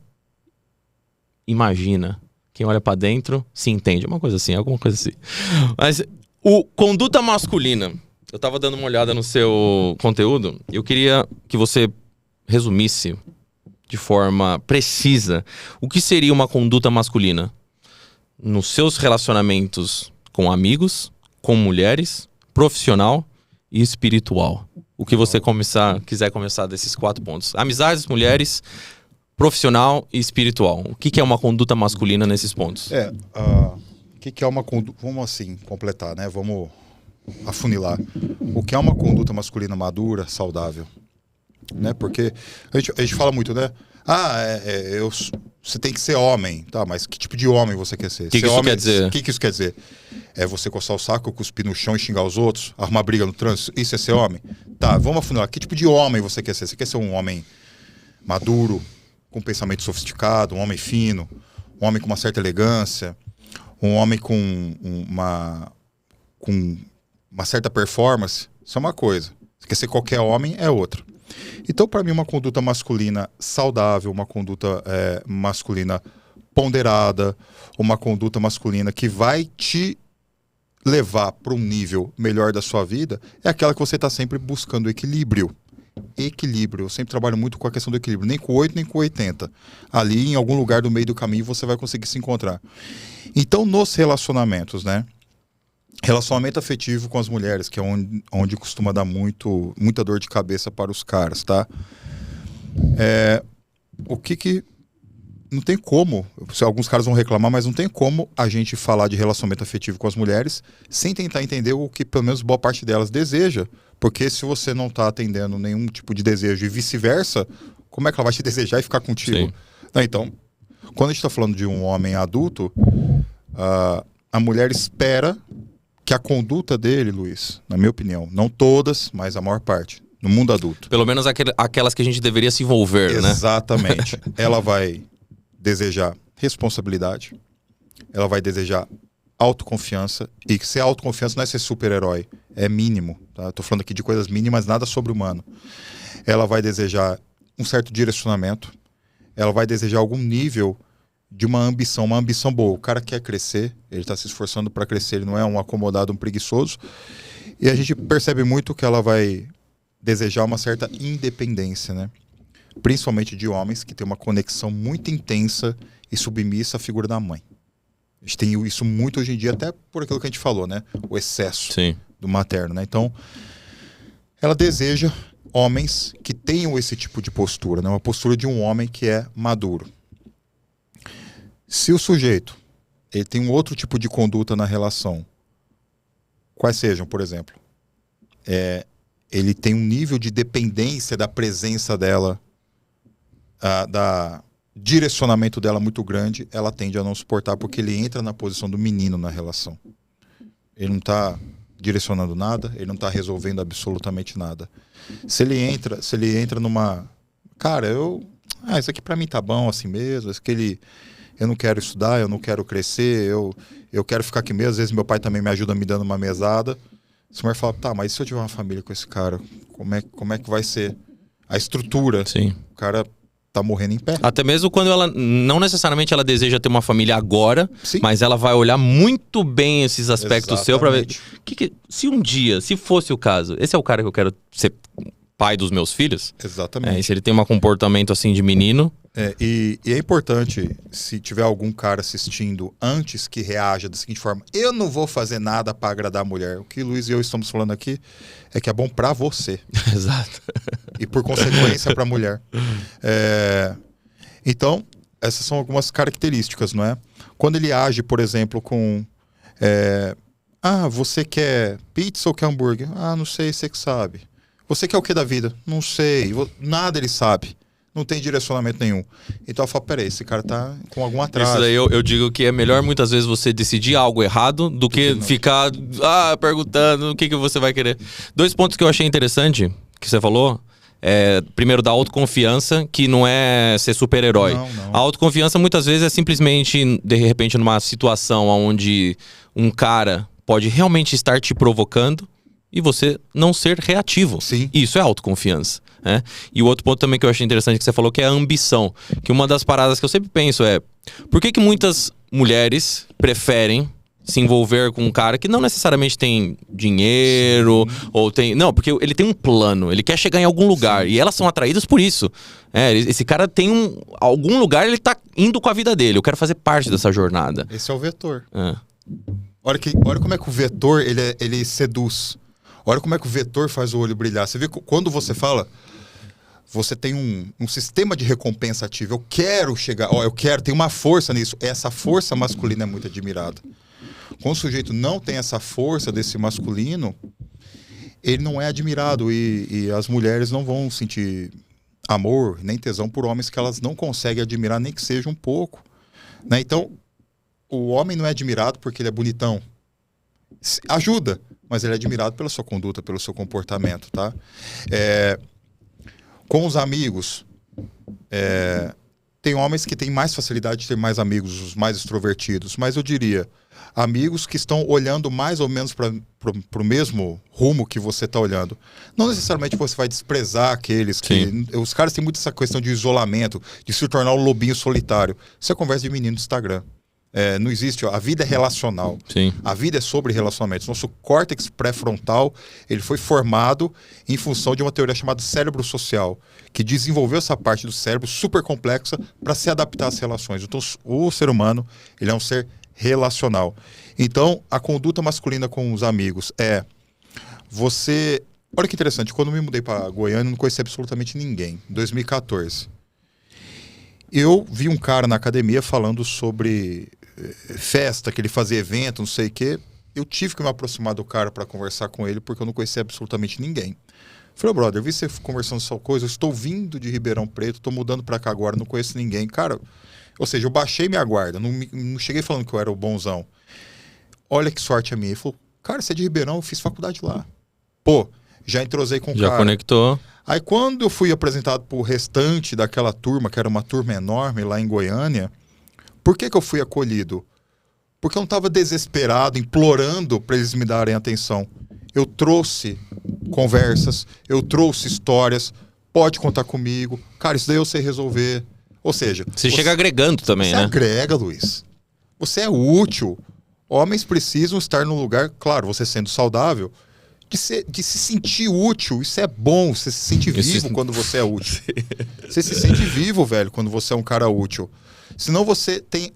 imagina. Quem olha pra dentro, se entende. Uma coisa assim, alguma coisa assim. Mas conduta masculina. Eu tava dando uma olhada no seu conteúdo e eu queria que você resumisse de forma precisa o que seria uma conduta masculina nos seus relacionamentos com amigos, com mulheres, profissional e espiritual. O que você quiser começar desses 4 pontos. Amizades, mulheres, profissional e espiritual. O que é uma conduta masculina nesses pontos? O que é uma conduta... Vamos assim, completar, né? Vamos afunilar. O que é uma conduta masculina madura, saudável? Né? Porque a gente fala muito, né? Você tem que ser homem, tá? Mas que tipo de homem você quer ser? O que isso quer dizer? O que isso quer dizer? É você coçar o saco, cuspir no chão e xingar os outros? Arrumar briga no trânsito? Isso é ser homem? Tá, vamos afunilar. Que tipo de homem você quer ser? Você quer ser um homem maduro, com pensamento sofisticado, um homem fino, um homem com uma certa elegância, um homem com uma certa performance? Isso é uma coisa. Você quer ser qualquer homem, é outra. Então, para mim, uma conduta masculina saudável, uma conduta masculina ponderada, uma conduta masculina que vai te levar para um nível melhor da sua vida, é aquela que você está sempre buscando equilíbrio. Equilíbrio. Eu sempre trabalho muito com a questão do equilíbrio. Nem com 8, nem com 80. Ali, em algum lugar do meio do caminho, você vai conseguir se encontrar. Então, nos relacionamentos, né? Relacionamento afetivo com as mulheres, que é onde costuma dar muita dor de cabeça para os caras, tá? Não tem como, alguns caras vão reclamar, mas não tem como a gente falar de relacionamento afetivo com as mulheres sem tentar entender o que pelo menos boa parte delas deseja. Porque se você não está atendendo nenhum tipo de desejo e vice-versa, como é que ela vai te desejar e ficar contigo? Então, quando a gente está falando de um homem adulto, a mulher espera que a conduta dele, Luiz, na minha opinião, não todas, mas a maior parte, no mundo adulto. Pelo menos aquelas que a gente deveria se envolver, né? Exatamente. Ela vai desejar responsabilidade, ela vai desejar autoconfiança, e ser autoconfiança não é ser super-herói, é mínimo, tá? Eu tô falando aqui de coisas mínimas, nada sobre-humano. Ela vai desejar um certo direcionamento, ela vai desejar algum nível de uma ambição boa. O cara quer crescer, ele está se esforçando para crescer, ele não é um acomodado, um preguiçoso. E a gente percebe muito que ela vai desejar uma certa independência, né? Principalmente de homens que têm uma conexão muito intensa e submissa à figura da mãe. A gente tem isso muito hoje em dia, até por aquilo que a gente falou, né? O excesso do materno, né? Então, ela deseja homens que tenham esse tipo de postura, né? Uma postura de um homem que é maduro. Se o sujeito ele tem um outro tipo de conduta na relação, quais sejam, por exemplo, ele tem um nível de dependência da presença dela, da direcionamento dela muito grande, ela tende a não suportar porque ele entra na posição do menino na relação. Ele não está direcionando nada, ele não está resolvendo absolutamente nada. Se ele entra numa... Cara, isso aqui pra mim tá bom assim mesmo, isso que eu não quero estudar, eu não quero crescer, eu quero ficar aqui mesmo. Às vezes meu pai também me ajuda me dando uma mesada. Se a mulher fala, tá, mas e se eu tiver uma família com esse cara, como é que vai ser a estrutura? Sim. O cara tá morrendo em pé. Até mesmo quando ela, não necessariamente ela deseja ter uma família agora, Sim. mas ela vai olhar muito bem esses aspectos seus pra ver. Se um dia, se fosse o caso, esse é o cara que eu quero ser pai dos meus filhos? Exatamente. E se ele tem um comportamento assim de menino... E é importante, se tiver algum cara assistindo, antes que reaja da seguinte forma: eu não vou fazer nada para agradar a mulher. O que o Luiz e eu estamos falando aqui é que é bom para você. Exato. E por consequência para a mulher. Então, essas são algumas características, não é? Quando ele age, por exemplo, com... você quer pizza ou quer hambúrguer? Não sei, você que sabe. Você quer o que da vida? Não sei. Nada ele sabe. Não tem direcionamento nenhum. Então eu falo, peraí, esse cara tá com algum atraso. Isso daí eu digo que é melhor muitas vezes você decidir algo errado do que ficar perguntando o que você vai querer. 2 pontos que eu achei interessante que você falou. Primeiro, da autoconfiança, que não é ser super-herói. Não. A autoconfiança muitas vezes é simplesmente, de repente, numa situação onde um cara pode realmente estar te provocando e você não ser reativo. Sim. Isso é autoconfiança. E o outro ponto também que eu achei interessante que você falou, que é a ambição. Que uma das paradas que eu sempre penso é... Por que muitas mulheres preferem se envolver com um cara que não necessariamente tem dinheiro, ou tem... Não, porque ele tem um plano, ele quer chegar em algum lugar, e elas são atraídas por isso. Esse cara tem algum lugar, ele tá indo com a vida dele, eu quero fazer parte dessa jornada. Esse é o vetor. Olha como é que o vetor, ele seduz. Olha como é que o vetor faz o olho brilhar. Você vê que quando você fala... Você tem um sistema de recompensa ativo. Eu quero chegar... tem uma força nisso. Essa força masculina é muito admirada. Quando o sujeito não tem essa força desse masculino, ele não é admirado. E as mulheres não vão sentir amor, nem tesão por homens que elas não conseguem admirar, nem que seja um pouco. Né? Então, o homem não é admirado porque ele é bonitão. Ajuda, mas ele é admirado pela sua conduta, pelo seu comportamento, tá? Com os amigos, tem homens que têm mais facilidade de ter mais amigos, os mais extrovertidos, mas eu diria, amigos que estão olhando mais ou menos para o mesmo rumo que você está olhando. Não necessariamente você vai desprezar aqueles que... Os caras têm muito essa questão de isolamento, de se tornar o lobinho solitário. Isso é conversa de menino do Instagram. Não existe, a vida é relacional. Sim. A vida é sobre relacionamentos. Nosso córtex pré-frontal, ele foi formado em função de uma teoria chamada cérebro social, que desenvolveu essa parte do cérebro super complexa para se adaptar às relações. Então, o ser humano, ele é um ser relacional. Então, a conduta masculina com os amigos é você... Olha que interessante, quando eu me mudei para Goiânia, eu não conhecia absolutamente ninguém, em 2014. Eu vi um cara na academia falando sobre festa, que ele fazia evento, não sei o quê. Eu tive que me aproximar do cara para conversar com ele, porque eu não conhecia absolutamente ninguém. Falei, brother, eu vi você conversando essa coisa, eu estou vindo de Ribeirão Preto, estou mudando para cá agora, não conheço ninguém. Cara, ou seja, eu baixei minha guarda, não cheguei falando que eu era o bonzão. Olha que sorte a minha. Ele falou, cara, você é de Ribeirão, eu fiz faculdade lá. Pô, já entrosei com o cara. Já conectou. Aí quando eu fui apresentado pro restante daquela turma, que era uma turma enorme lá em Goiânia, por que eu fui acolhido? Porque eu não estava desesperado, implorando para eles me darem atenção. Eu trouxe conversas, eu trouxe histórias, pode contar comigo. Cara, isso daí eu sei resolver. Ou seja... Você chega agregando também, você né? Você agrega, Luiz. Você é útil. Homens precisam estar no lugar, claro, você sendo saudável, de se sentir útil. Isso é bom, você se sente vivo quando você é útil. Você se sente vivo, velho, quando você é um cara útil. Senão você tem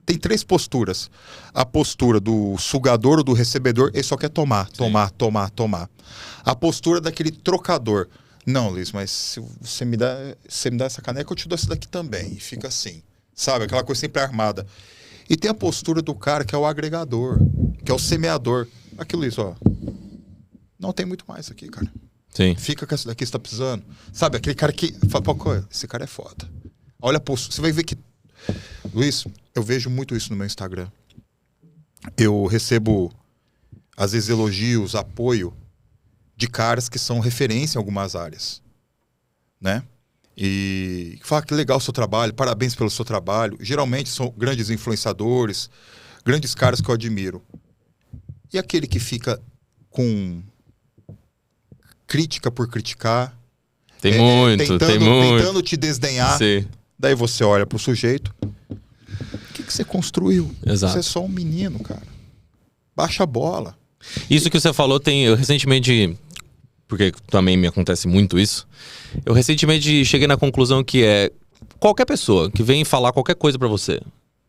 tem 3 posturas. A postura do sugador ou do recebedor, ele só quer tomar. A postura daquele trocador. Não, Luiz, mas se você me dá essa caneca, eu te dou essa daqui também. E fica assim, sabe? Aquela coisa sempre armada. E tem a postura do cara que é o agregador, que é o semeador. Aqui, Luiz, ó. Não tem muito mais aqui, cara. Sim. Fica com essa daqui, você tá precisando. Sabe, aquele cara que fala, pô, esse cara é foda. Olha a postura, você vai ver que... Luiz, eu vejo muito isso no meu Instagram. Eu recebo, às vezes, elogios, apoio de caras que são referência em algumas áreas, né? E fala que legal o seu trabalho, parabéns pelo seu trabalho. Geralmente são grandes influenciadores, grandes caras que eu admiro. E aquele que fica com crítica por criticar, Tem muito, tem muito. Tentando te desdenhar. Sim. Daí você olha pro sujeito. O que você construiu? Exato. Você é só um menino, cara. Baixa a bola. Isso que você falou eu recentemente, porque também me acontece muito isso, eu recentemente cheguei na conclusão que qualquer pessoa que vem falar qualquer coisa pra você,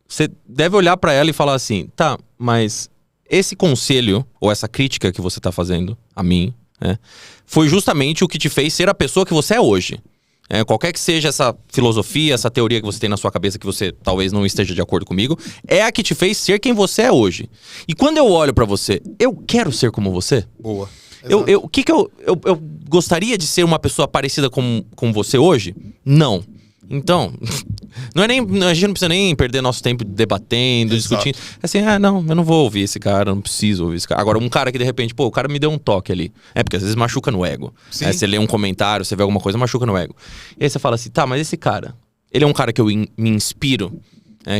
você deve olhar pra ela e falar assim, tá, mas esse conselho ou essa crítica que você tá fazendo a mim, né, foi justamente o que te fez ser a pessoa que você é hoje. Qualquer que seja essa filosofia, essa teoria que você tem na sua cabeça que você talvez não esteja de acordo comigo, é a que te fez ser quem você é hoje. E quando eu olho pra você, eu quero ser como você? Boa. Eu gostaria de ser uma pessoa parecida com você hoje? Não. Então, a gente não precisa nem perder nosso tempo debatendo, discutindo. É assim, não, eu não vou ouvir esse cara, eu não preciso ouvir esse cara. Agora, um cara que de repente, o cara me deu um toque ali. Porque às vezes machuca no ego. Você lê um comentário, você vê alguma coisa, machuca no ego. E aí você fala assim, tá, mas esse cara, ele é um cara que eu me inspiro,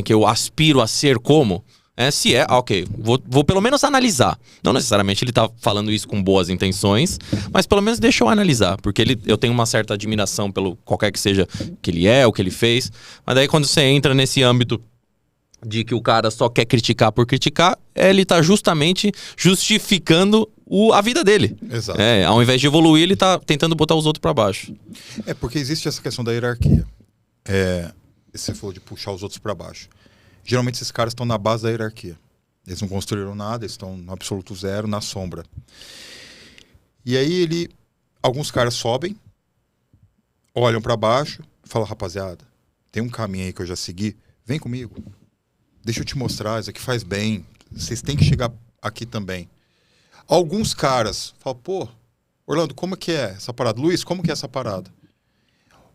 que eu aspiro a ser como? Se ok, vou pelo menos analisar. Não necessariamente ele tá falando isso com boas intenções, mas pelo menos deixa eu analisar, porque eu tenho uma certa admiração pelo qualquer que seja que ele o que ele fez. Mas daí quando você entra nesse âmbito de que o cara só quer criticar por criticar, ele tá justamente justificando a vida dele. Exato. Ao invés de evoluir, ele tá tentando botar os outros pra baixo. Porque existe essa questão da hierarquia. Você falou de puxar os outros pra baixo. Geralmente esses caras estão na base da hierarquia. Eles não construíram nada, eles estão no absoluto zero, na sombra. E aí alguns caras sobem, olham pra baixo, falam, rapaziada, tem um caminho aí que eu já segui, vem comigo. Deixa eu te mostrar, isso aqui faz bem. Vocês têm que chegar aqui também. Alguns caras falam, Orlando, como que é essa parada? Luiz, como que é essa parada?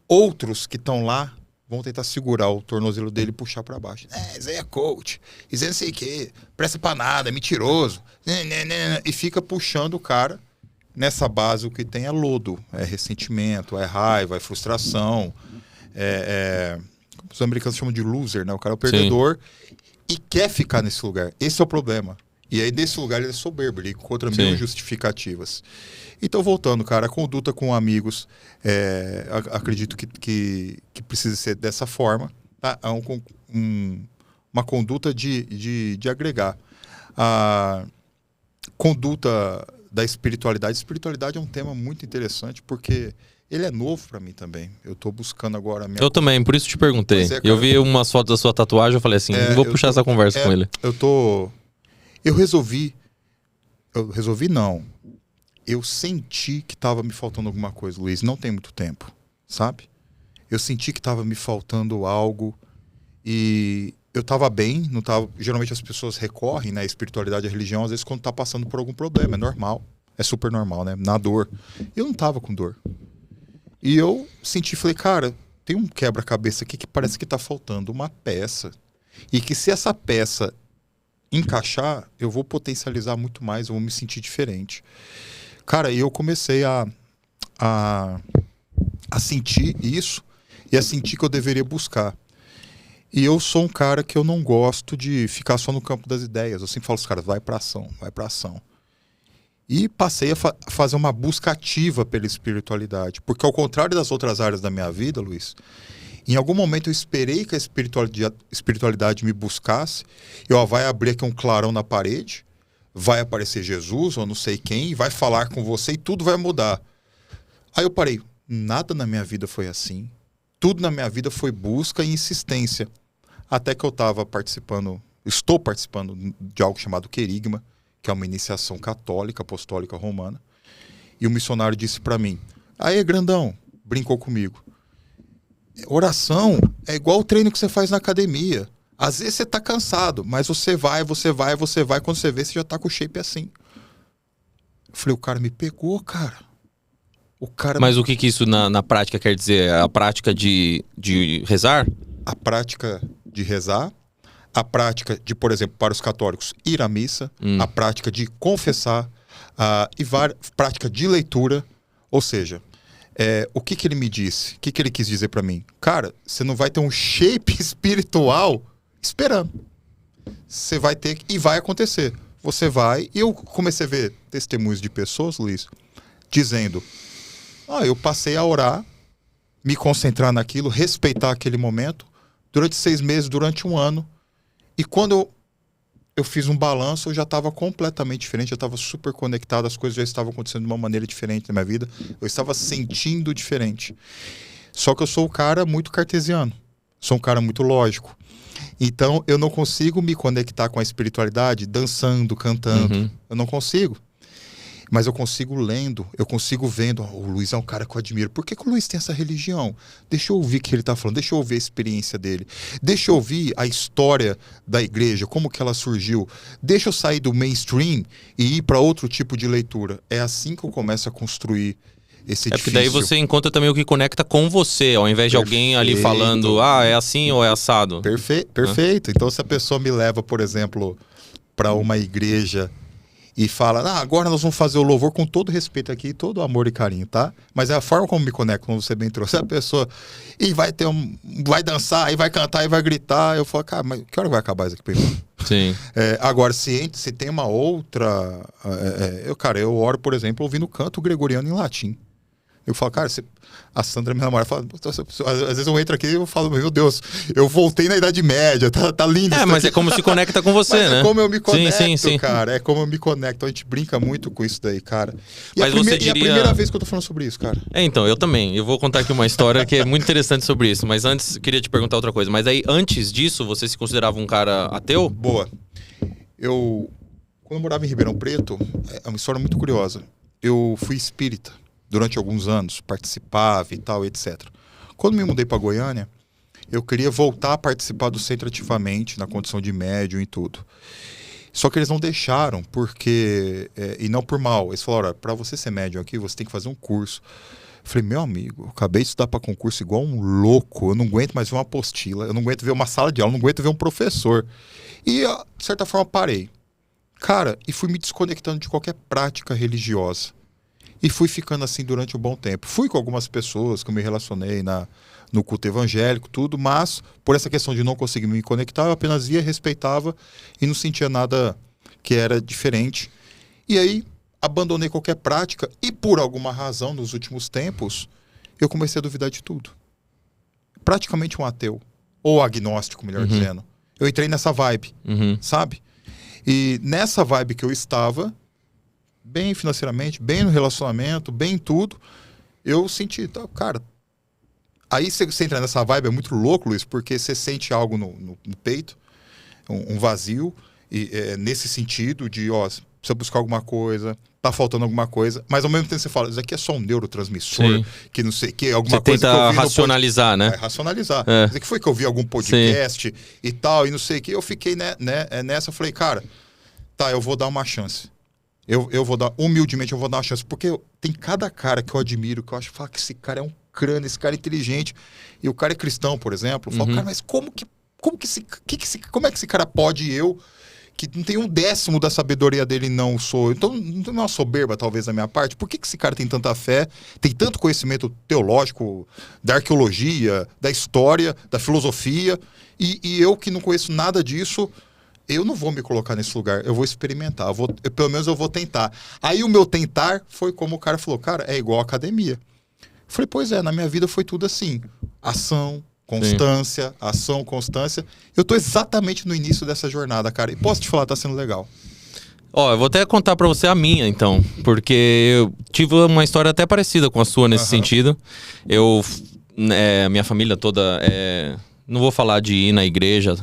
Outros que estão lá vão tentar segurar o tornozelo dele e puxar pra baixo. Isso aí é coach. Isso aí não sei o quê. Presta pra nada, é mentiroso. E fica puxando o cara nessa base. O que tem é lodo. É ressentimento, é raiva, é frustração. Os americanos chamam de loser, né? O cara é o perdedor. Sim. E quer ficar nesse lugar. Esse é o problema. E aí, nesse lugar, ele é soberbo. Ele encontra mil justificativas. Então, voltando, cara, a conduta com amigos, acredito que precisa ser dessa forma, tá? Uma conduta de agregar. A conduta da espiritualidade. Espiritualidade é um tema muito interessante, porque ele é novo pra mim também. Eu tô buscando agora a minha... Eu também, por isso te perguntei. Eu vi umas fotos da sua tatuagem, eu falei assim, vou puxar essa conversa com ele. Eu senti que estava me faltando alguma coisa, Luiz. Não tem muito tempo, sabe? Eu senti que estava me faltando algo e eu estava bem, não tava... Geralmente as pessoas recorrem, né, à espiritualidade e à religião, às vezes quando tá passando por algum problema. É normal, é super normal, né? Na dor. Eu não tava com dor. E eu senti, falei, cara, tem um quebra-cabeça aqui que parece que tá faltando uma peça. E que se essa peça encaixar, eu vou potencializar muito mais, eu vou me sentir diferente. Cara, eu comecei a sentir isso e a sentir que eu deveria buscar. E eu sou um cara que eu não gosto de ficar só no campo das ideias. Eu sempre falo aos caras, vai pra ação, vai pra ação. E passei a fazer uma busca ativa pela espiritualidade. Porque ao contrário das outras áreas da minha vida, Luiz, em algum momento eu esperei que a espiritualidade me buscasse. Vai abrir aqui um clarão na parede, vai aparecer Jesus ou não sei quem, vai falar com você e tudo vai mudar. Aí eu parei, nada na minha vida foi assim. Tudo na minha vida foi busca e insistência. Até que eu estou participando de algo chamado querigma, que é uma iniciação católica, apostólica romana. E o missionário disse para mim, aí grandão, brincou comigo. Oração é igual o treino que você faz na academia. Às vezes você tá cansado, mas você vai, quando você vê, você já tá com o shape assim. Eu falei, o cara me pegou, cara. Mas o que isso na prática quer dizer? A prática de rezar? A prática de rezar, a prática de, por exemplo, para os católicos, ir à missa, a prática de confessar, prática de leitura, ou seja... o que ele me disse? O que ele quis dizer pra mim? Cara, você não vai ter um shape espiritual esperando. Você vai ter e vai acontecer. Você vai... E eu comecei a ver testemunhos de pessoas, Luiz, dizendo... Eu passei a orar, me concentrar naquilo, respeitar aquele momento, durante 6 meses, durante 1 ano. E quando eu fiz um balanço, eu já estava completamente diferente, eu estava super conectado, as coisas já estavam acontecendo de uma maneira diferente na minha vida, eu estava sentindo diferente. Só que eu sou um cara muito cartesiano, sou um cara muito lógico. Então eu não consigo me conectar com a espiritualidade dançando, cantando, eu não consigo. Mas eu consigo lendo, eu consigo vendo. O Luiz é um cara que eu admiro. Por que o Luiz tem essa religião? Deixa eu ouvir o que ele está falando, deixa eu ouvir a experiência dele. Deixa eu ouvir a história da igreja, como que ela surgiu. Deixa eu sair do mainstream e ir para outro tipo de leitura. É assim que eu começo a construir esse edifício. Porque daí você encontra também o que conecta com você, ao invés de alguém ali falando, é assim ou é assado. Perfeito. Então se a pessoa me leva, por exemplo, para uma igreja e fala, agora nós vamos fazer o louvor com todo respeito aqui, todo amor e carinho, tá? Mas é a forma como me conecto, como você bem trouxe. A pessoa vai dançar, aí vai cantar, e vai gritar. Eu falo, cara, mas que hora vai acabar isso aqui pra mim? Sim. Agora, se tem uma outra... eu oro, por exemplo, ouvindo canto gregoriano em latim. Eu falo, cara, a Sandra, minha namorada, fala, às vezes eu entro aqui e eu falo, meu Deus, eu voltei na Idade Média, tá lindo. Mas é como se conecta com você, né? É como eu me conecto, sim. cara. É como eu me conecto. A gente brinca muito com isso daí, cara. Mas você diria... E a primeira vez que eu tô falando sobre isso, cara. Então, eu também. Eu vou contar aqui uma história que é muito interessante sobre isso. Mas antes, queria te perguntar outra coisa. Mas aí, antes disso, você se considerava um cara ateu? Boa. Quando eu morava em Ribeirão Preto, é uma história muito curiosa. Eu fui espírita durante alguns anos, participava e tal, etc. Quando me mudei para Goiânia, eu queria voltar a participar do centro ativamente, na condição de médium e tudo. Só que eles não deixaram, porque... e não por mal. Eles falaram, para você ser médium aqui, você tem que fazer um curso. Eu falei, meu amigo, eu acabei de estudar para concurso igual um louco, eu não aguento mais ver uma apostila, eu não aguento ver uma sala de aula, eu não aguento ver um professor. E, de certa forma, parei. Cara, e fui me desconectando de qualquer prática religiosa. E fui ficando assim durante um bom tempo. Fui com algumas pessoas que eu me relacionei no culto evangélico, tudo, mas por essa questão de não conseguir me conectar, eu apenas ia, respeitava e não sentia nada que era diferente. E aí abandonei qualquer prática e por alguma razão, nos últimos tempos, eu comecei a duvidar de tudo. Praticamente um ateu, ou agnóstico, melhor dizendo. Eu entrei nessa vibe, sabe? E nessa vibe que eu estava... bem financeiramente, bem no relacionamento, bem em tudo, eu senti, cara, aí você entra nessa vibe, é muito louco, Luiz, porque você sente algo no peito, um vazio, e nesse sentido de, precisa buscar alguma coisa, tá faltando alguma coisa, mas ao mesmo tempo você fala, isso aqui é só um neurotransmissor, que não sei, que alguma coisa que eu vi. Você tenta racionalizar, né? Racionalizar. Isso aqui foi que eu vi algum podcast e tal, e não sei o que, eu fiquei nessa, eu falei, cara, tá, eu vou dar uma chance. Eu vou dar, humildemente, eu vou dar uma chance. Porque tem cada cara que eu admiro, que eu acho que esse cara é um crânio, esse cara é inteligente. E o cara é cristão, por exemplo. Eu falo, cara, mas como é que esse cara pode, que não tem 1/10 da sabedoria dele, não sou? Então, não é uma soberba, talvez, da minha parte. Por que esse cara tem tanta fé, tem tanto conhecimento teológico, da arqueologia, da história, da filosofia, e eu que não conheço nada disso... Eu não vou me colocar nesse lugar, eu vou experimentar, pelo menos eu vou tentar. Aí o meu tentar foi como o cara falou, cara, é igual academia. Eu falei, pois é, na minha vida foi tudo assim, ação, constância, ação, constância. Eu tô exatamente no início dessa jornada, cara, e posso te falar, tá sendo legal. Eu vou até contar pra você a minha, então, porque eu tive uma história até parecida com a sua nesse sentido. Minha família toda, não vou falar de ir na igreja...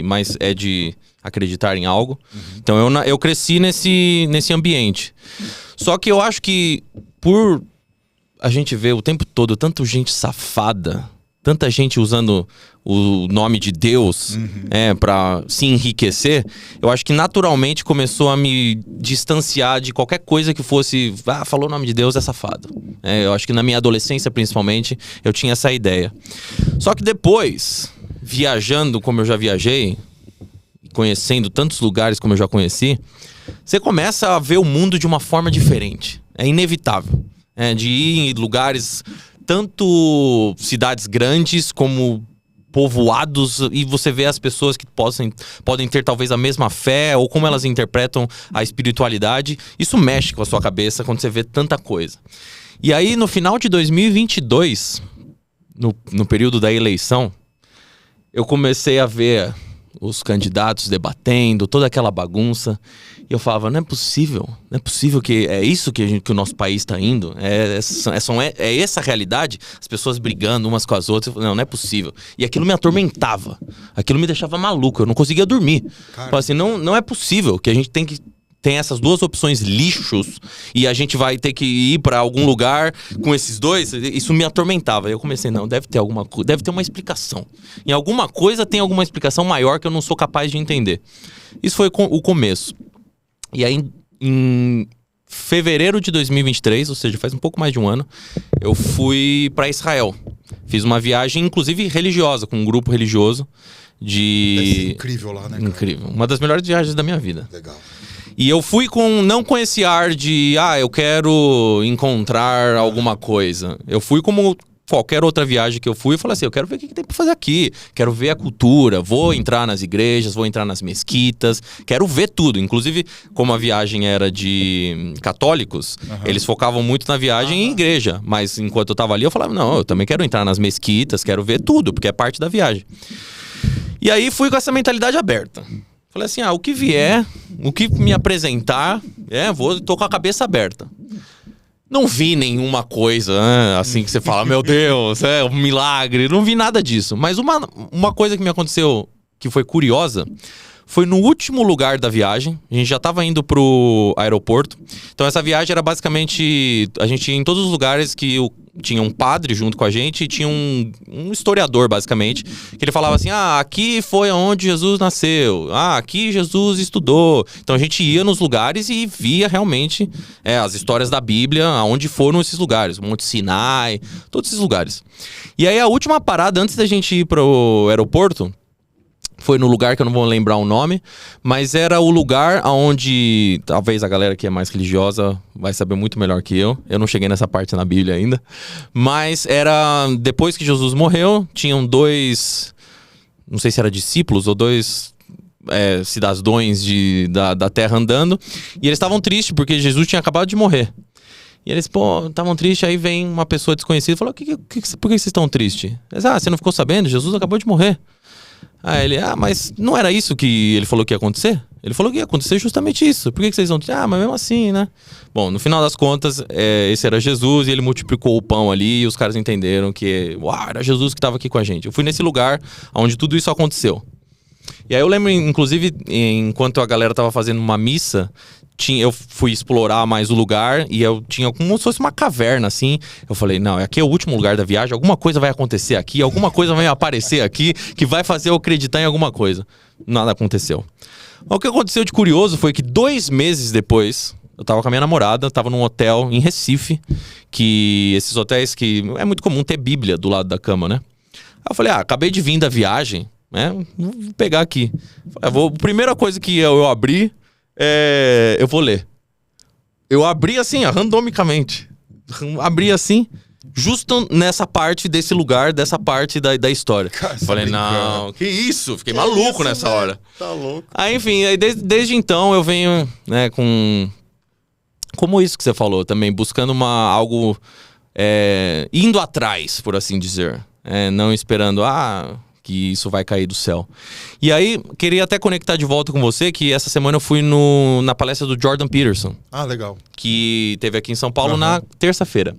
mas é de acreditar em algo. Então eu cresci nesse ambiente. Só que eu acho que por a gente ver o tempo todo tanta gente safada, tanta gente usando o nome de Deus pra se enriquecer, eu acho que naturalmente começou a me distanciar de qualquer coisa que fosse, falou o nome de Deus, é safado. Eu acho que na minha adolescência, principalmente, eu tinha essa ideia. Só que depois... viajando como eu já viajei, conhecendo tantos lugares como eu já conheci, você começa a ver o mundo de uma forma diferente. É inevitável. De ir em lugares, tanto cidades grandes como povoados, e você vê as pessoas que podem ter talvez a mesma fé, ou como elas interpretam a espiritualidade. Isso mexe com a sua cabeça quando você vê tanta coisa. E aí, no final de 2022, no período da eleição, eu comecei a ver os candidatos debatendo, toda aquela bagunça. E eu falava, não é possível que é isso que o nosso país está indo. É essa a realidade? As pessoas brigando umas com as outras. Não é possível. E aquilo me atormentava. Aquilo me deixava maluco. Eu não conseguia dormir. Falava assim, não é possível que a gente tem essas duas opções lixos e a gente vai ter que ir para algum lugar com esses dois. Isso me atormentava. Eu comecei, não, deve ter uma explicação. Em alguma coisa tem alguma explicação maior que eu não sou capaz de entender. Isso foi o começo. E aí, em fevereiro de 2023, ou seja, faz um pouco mais de um ano, eu fui para Israel. Fiz uma viagem, inclusive religiosa, com um grupo religioso Deve ser incrível lá, né, cara? Incrível. Uma das melhores viagens da minha vida. Legal. E eu fui não com esse ar de, eu quero encontrar alguma coisa. Eu fui como qualquer outra viagem que eu fui, eu falei assim, eu quero ver o que tem pra fazer aqui. Quero ver a cultura, vou entrar nas igrejas, vou entrar nas mesquitas, quero ver tudo. Inclusive, como a viagem era de católicos, eles focavam muito na viagem em igreja. Mas enquanto eu tava ali, eu falava, não, eu também quero entrar nas mesquitas, quero ver tudo, porque é parte da viagem. E aí fui com essa mentalidade aberta. Falei assim, o que vier, o que me apresentar, tô com a cabeça aberta. Não vi nenhuma coisa, assim, que você fala, meu Deus, é um milagre. Não vi nada disso. Mas uma coisa que me aconteceu, que foi curiosa, foi no último lugar da viagem. A gente já estava indo pro aeroporto. Então essa viagem era basicamente... A gente ia em todos os lugares que tinha um padre junto com a gente e tinha um historiador, basicamente, que ele falava assim, aqui foi onde Jesus nasceu, aqui Jesus estudou. Então a gente ia nos lugares e via realmente as histórias da Bíblia, aonde foram esses lugares, Monte Sinai, todos esses lugares. E aí a última parada, antes da gente ir pro aeroporto, foi no lugar que eu não vou lembrar o nome, mas era o lugar onde, talvez a galera que é mais religiosa vai saber muito melhor que eu. Eu não cheguei nessa parte na Bíblia ainda. Mas era, depois que Jesus morreu, tinham dois, não sei se era discípulos ou dois cidadãos da terra andando. E eles estavam tristes porque Jesus tinha acabado de morrer. E eles, estavam tristes, aí vem uma pessoa desconhecida e falou, por que vocês estão tristes? Eles, você não ficou sabendo? Jesus acabou de morrer. Aí ele, mas não era isso que ele falou que ia acontecer? Ele falou que ia acontecer justamente isso. Por que vocês vão dizer? Mas mesmo assim, né? Bom, no final das contas, esse era Jesus e ele multiplicou o pão ali e os caras entenderam que, era Jesus que estava aqui com a gente. Eu fui nesse lugar onde tudo isso aconteceu. E aí eu lembro, inclusive, enquanto a galera tava fazendo uma missa, eu fui explorar mais o lugar e eu tinha como se fosse uma caverna, assim. Eu falei, não, aqui é o último lugar da viagem, alguma coisa vai acontecer aqui, alguma coisa vai aparecer aqui que vai fazer eu acreditar em alguma coisa. Nada aconteceu. Mas o que aconteceu de curioso foi que 2 meses depois, eu tava com a minha namorada, tava num hotel em Recife, que esses hotéis que é muito comum ter Bíblia do lado da cama, né? Aí eu falei, acabei de vir da viagem, vou pegar aqui. A primeira coisa que eu abri, eu vou ler. Eu abri assim, randomicamente. Abri assim, justo nessa parte desse lugar, dessa parte da história. Cara, falei, não, que isso? Fiquei maluco nessa hora. Tá louco. Aí, enfim, desde então eu venho, como isso que você falou também, buscando algo, indo atrás, por assim dizer. Não esperando, que isso vai cair do céu. E aí, queria até conectar de volta com você, que essa semana eu fui na palestra do Jordan Peterson. Legal. Que teve aqui em São Paulo na terça-feira.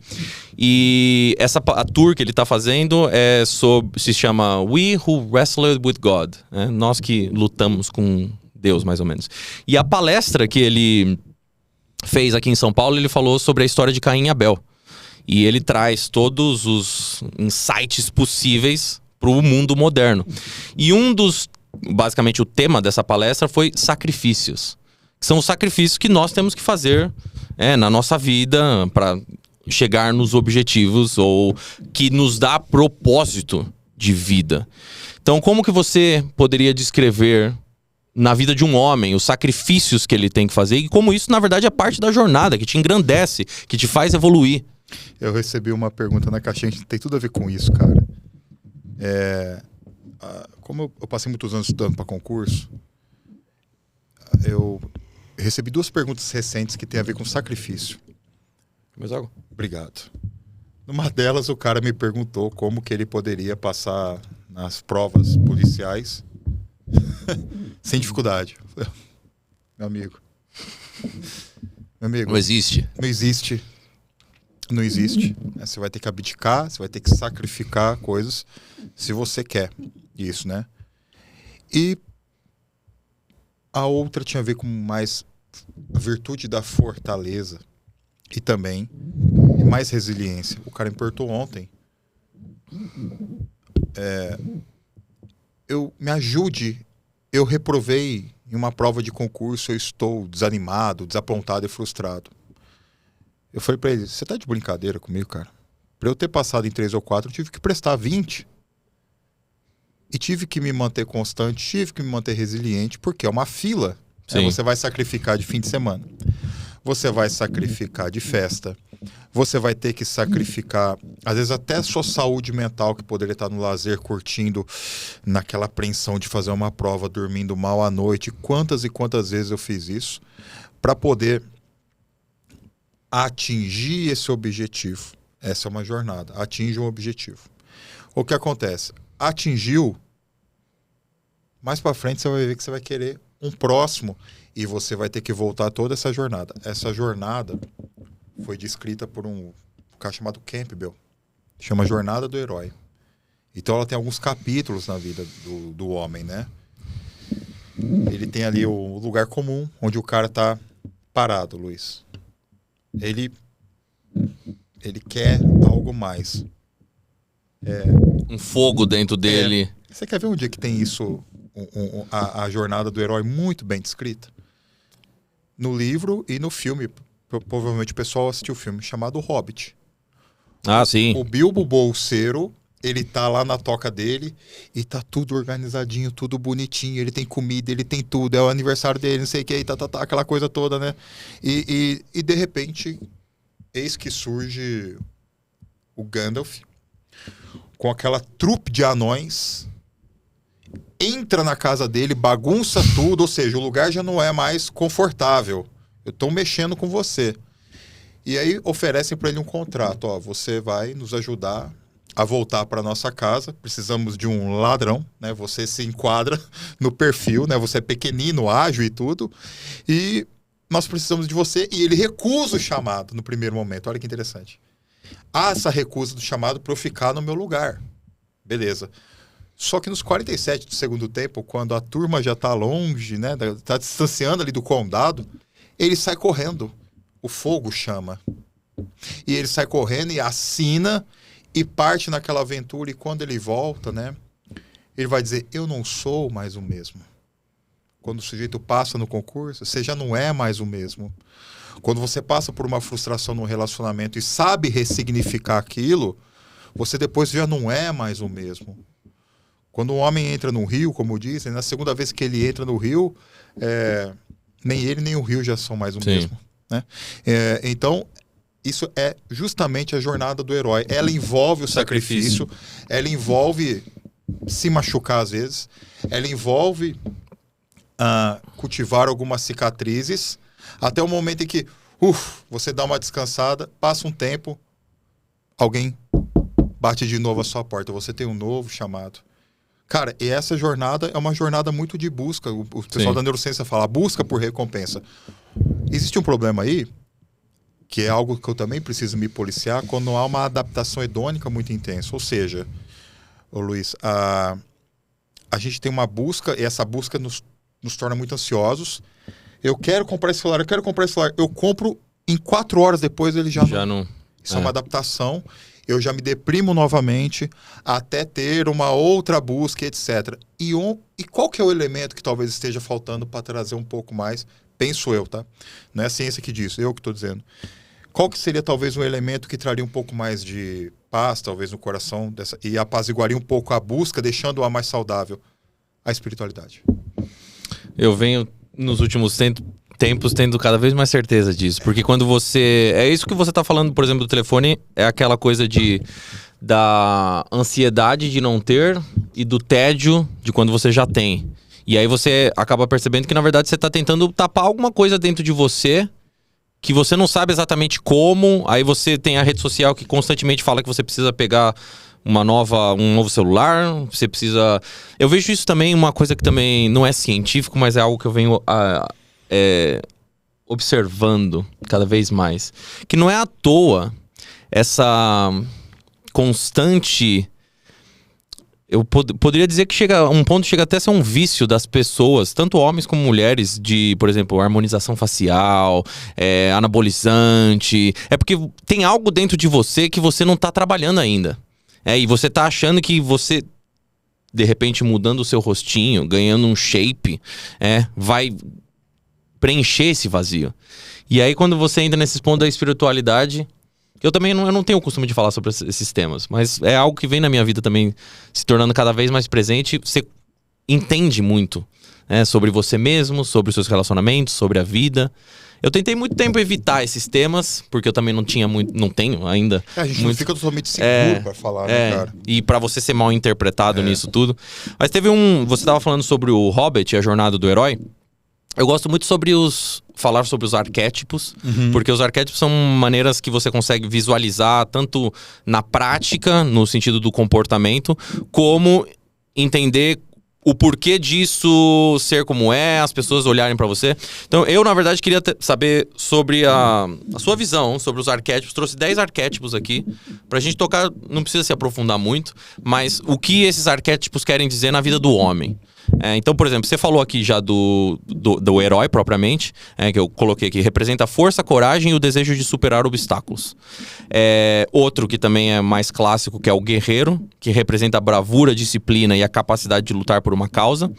E a tour que ele tá fazendo se chama We Who Wrestled with God. Nós que lutamos com Deus, mais ou menos. E a palestra que ele fez aqui em São Paulo, ele falou sobre a história de Caim e Abel. E ele traz todos os insights possíveis para o mundo moderno. E basicamente o tema dessa palestra foi sacrifícios. São os sacrifícios que nós temos que fazer na nossa vida para chegar nos objetivos ou que nos dá propósito de vida. Então, como que você poderia descrever na vida de um homem os sacrifícios que ele tem que fazer e como isso, na verdade, é parte da jornada, que te engrandece, que te faz evoluir? Eu recebi uma pergunta na caixinha que tem tudo a ver com isso, cara. Como eu passei muitos anos estudando para concurso, eu recebi 2 perguntas recentes que tem a ver com sacrifício. Mais algo? Obrigado. Numa delas, o cara me perguntou como que ele poderia passar nas provas policiais sem dificuldade. Meu amigo. Não existe. Não existe. Não existe. Você vai ter que abdicar, você vai ter que sacrificar coisas se você quer isso, né? E a outra tinha a ver com mais a virtude da fortaleza e também mais resiliência. O cara me perguntou ontem. Me ajude. Eu reprovei em uma prova de concurso, eu estou desanimado, desapontado e frustrado. Eu falei pra ele, você tá de brincadeira comigo, cara? Pra eu ter passado em 3 ou 4, eu tive que prestar 20. E tive que me manter constante, tive que me manter resiliente, porque é uma fila. Você vai sacrificar de fim de semana. Você vai sacrificar de festa. Você vai ter que sacrificar, às vezes até a sua saúde mental, que poderia estar no lazer, curtindo, naquela apreensão de fazer uma prova, dormindo mal à noite. Quantas e quantas vezes eu fiz isso para poder atingir esse objetivo. Essa é uma jornada. Atinge um objetivo. O que acontece? Atingiu, mais para frente você vai ver que você vai querer um próximo e você vai ter que voltar toda essa jornada. Essa jornada foi descrita por um cara chamado Campbell. Chama Jornada do Herói. Então ela tem alguns capítulos na vida do homem, né? Ele tem ali o lugar comum, onde o cara tá parado, Luiz. Ele quer algo mais. Um fogo dentro dele. Você quer ver um dia que tem isso, a jornada do herói muito bem descrita? No livro e no filme. Provavelmente o pessoal assistiu o filme chamado O Hobbit. Ah, sim. O Bilbo Bolseiro, ele tá lá na toca dele e tá tudo organizadinho, tudo bonitinho. Ele tem comida, ele tem tudo. É o aniversário dele, não sei o que, aquela coisa toda, né? E de repente, eis que surge o Gandalf com aquela trupe de anões, entra na casa dele, bagunça tudo, ou seja, o lugar já não é mais confortável. Eu tô mexendo com você. E aí oferecem para ele um contrato. Ó, você vai nos ajudar a voltar para nossa casa. Precisamos de um ladrão, né? Você se enquadra no perfil, né? Você é pequenino, ágil e tudo. E nós precisamos de você. E ele recusa o chamado no primeiro momento. Olha que interessante. Há essa recusa do chamado para eu ficar no meu lugar. Beleza. Só que nos 47 do segundo tempo, quando a turma já tá longe, né? Tá distanciando ali do condado, ele sai correndo. O fogo chama. E ele sai correndo e assina e parte naquela aventura. E quando ele volta, né? Ele vai dizer, eu não sou mais o mesmo. Quando o sujeito passa no concurso, você já não é mais o mesmo. Quando você passa por uma frustração no relacionamento e sabe ressignificar aquilo, você depois já não é mais o mesmo. Quando um homem entra no rio, como dizem, na segunda vez que ele entra no rio, nem ele nem o rio já são mais o mesmo. Né? Então, isso é justamente a jornada do herói. Ela envolve o sacrifício, ela envolve se machucar às vezes, ela envolve cultivar algumas cicatrizes, até o momento em que você dá uma descansada, passa um tempo, alguém bate de novo a sua porta, você tem um novo chamado. Cara, e essa jornada é uma jornada muito de busca. O pessoal da neurociência fala, busca por recompensa. Existe um problema aí, que é algo que eu também preciso me policiar, quando há uma adaptação hedônica muito intensa. Ou seja, Luiz, a gente tem uma busca, e essa busca nos torna muito ansiosos. Eu quero comprar esse celular, eu compro, em 4 horas depois ele já não... Isso é uma adaptação. Eu já me deprimo novamente até ter uma outra busca, etc. E qual que é o elemento que talvez esteja faltando para trazer um pouco mais? Penso eu, tá? Não é a ciência que diz, eu que estou dizendo. Qual que seria talvez um elemento que traria um pouco mais de paz, talvez no coração, e apaziguaria um pouco a busca, deixando-a mais saudável? A espiritualidade. Eu venho, nos últimos tempos, tendo cada vez mais certeza disso. Porque quando você... É isso que você tá falando, por exemplo, do telefone, é aquela coisa da ansiedade de não ter e do tédio de quando você já tem. E aí você acaba percebendo que, na verdade, você tá tentando tapar alguma coisa dentro de você que você não sabe exatamente como, aí você tem a rede social que constantemente fala que você precisa pegar um novo celular, você precisa... Eu vejo isso também, uma coisa que também não é científico, mas é algo que eu venho observando cada vez mais. Que não é à toa essa constante... Eu poderia dizer que um ponto chega até a ser um vício das pessoas, tanto homens como mulheres, de, por exemplo, harmonização facial, anabolizante. É porque tem algo dentro de você que você não tá trabalhando ainda. E você tá achando que você, de repente, mudando o seu rostinho, ganhando um shape, vai preencher esse vazio. E aí, quando você entra nesses pontos da espiritualidade... Eu também não tenho o costume de falar sobre esses temas, mas é algo que vem na minha vida também se tornando cada vez mais presente. Você entende muito, né, sobre você mesmo, sobre os seus relacionamentos, sobre a vida. Eu tentei muito tempo evitar esses temas, porque eu também não tenho ainda. A gente não fica totalmente seguro pra falar, né, cara? E pra você ser mal interpretado nisso tudo. Mas teve você tava falando sobre o Hobbit, a jornada do herói. Eu gosto muito falar sobre os arquétipos, porque os arquétipos são maneiras que você consegue visualizar tanto na prática, no sentido do comportamento, como entender o porquê disso ser como as pessoas olharem pra você. Então, eu, na verdade, queria saber sobre a sua visão sobre os arquétipos. Trouxe 10 arquétipos aqui pra gente tocar, não precisa se aprofundar muito, mas o que esses arquétipos querem dizer na vida do homem. Então, por exemplo, você falou aqui já do herói propriamente, que eu coloquei aqui, representa a força, a coragem e o desejo de superar obstáculos. Outro que também é mais clássico, que é o guerreiro, que representa a bravura, a disciplina e a capacidade de lutar por uma causa.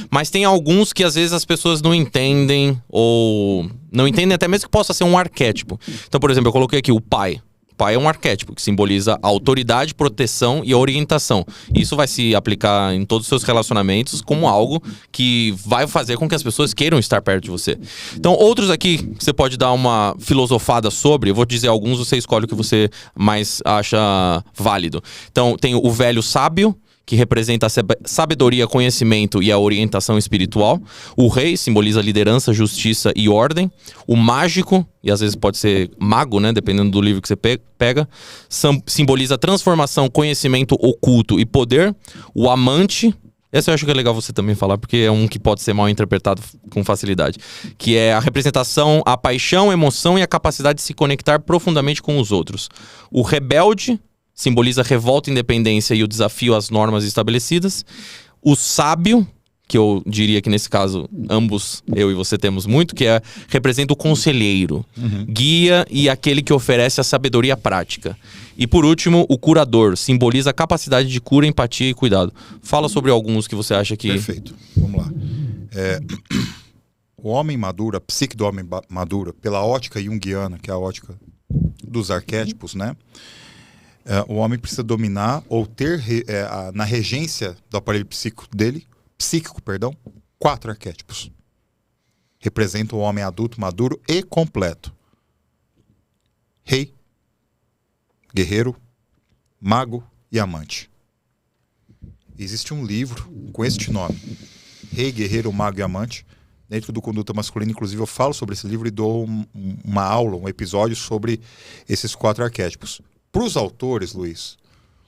Mas tem alguns que às vezes as pessoas não entendem, ou não entendem até mesmo que possa ser um arquétipo. Então, por exemplo, eu coloquei aqui o pai. Pai é um arquétipo que simboliza a autoridade, proteção e a orientação. Isso vai se aplicar em todos os seus relacionamentos como algo que vai fazer com que as pessoas queiram estar perto de você. Então, outros aqui que você pode dar uma filosofada sobre, eu vou dizer alguns, você escolhe o que você mais acha válido. Então, tem o velho sábio, que representa a sabedoria, conhecimento e a orientação espiritual. O rei simboliza liderança, justiça e ordem. O mágico, e às vezes pode ser mago, né, dependendo do livro que você pega, simboliza transformação, conhecimento oculto e poder. O amante, esse eu acho que é legal você também falar, porque é um que pode ser mal interpretado com facilidade, que é a representação, a paixão, a emoção e a capacidade de se conectar profundamente com os outros. O rebelde simboliza revolta, independência e o desafio às normas estabelecidas. O sábio, que eu diria que nesse caso ambos, eu e você, temos muito, que representa o conselheiro, guia e aquele que oferece a sabedoria prática. E por último, o curador, simboliza a capacidade de cura, empatia e cuidado. Fala sobre alguns que você acha que... Perfeito, vamos lá. O homem maduro, a psique do homem madura, pela ótica junguiana, que é a ótica dos arquétipos, né? O homem precisa dominar ou ter na regência do aparelho psíquico, 4 arquétipos. Representam o homem adulto, maduro e completo. Rei, guerreiro, mago e amante. Existe um livro com este nome, Rei, Guerreiro, Mago e Amante, dentro do Conduta Masculina. Inclusive eu falo sobre esse livro e dou uma aula, um episódio sobre esses 4 arquétipos. Para os autores, Luiz,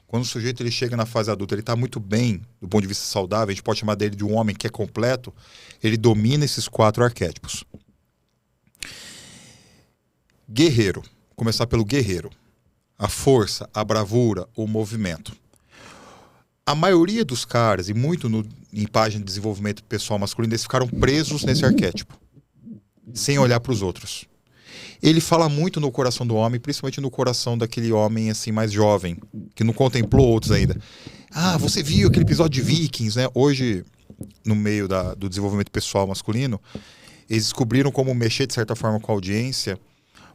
quando o sujeito ele chega na fase adulta, ele está muito bem, do ponto de vista saudável, a gente pode chamar dele de um homem que é completo, ele domina esses 4 arquétipos. Guerreiro, começar pelo guerreiro. A força, a bravura, o movimento. A maioria dos caras, e muito em página de desenvolvimento pessoal masculino, eles ficaram presos nesse arquétipo, sem olhar para os outros. Ele fala muito no coração do homem, principalmente no coração daquele homem assim mais jovem, que não contemplou outros ainda. Ah, você viu aquele episódio de Vikings, né? Hoje, no meio do desenvolvimento pessoal masculino, eles descobriram como mexer de certa forma com a audiência,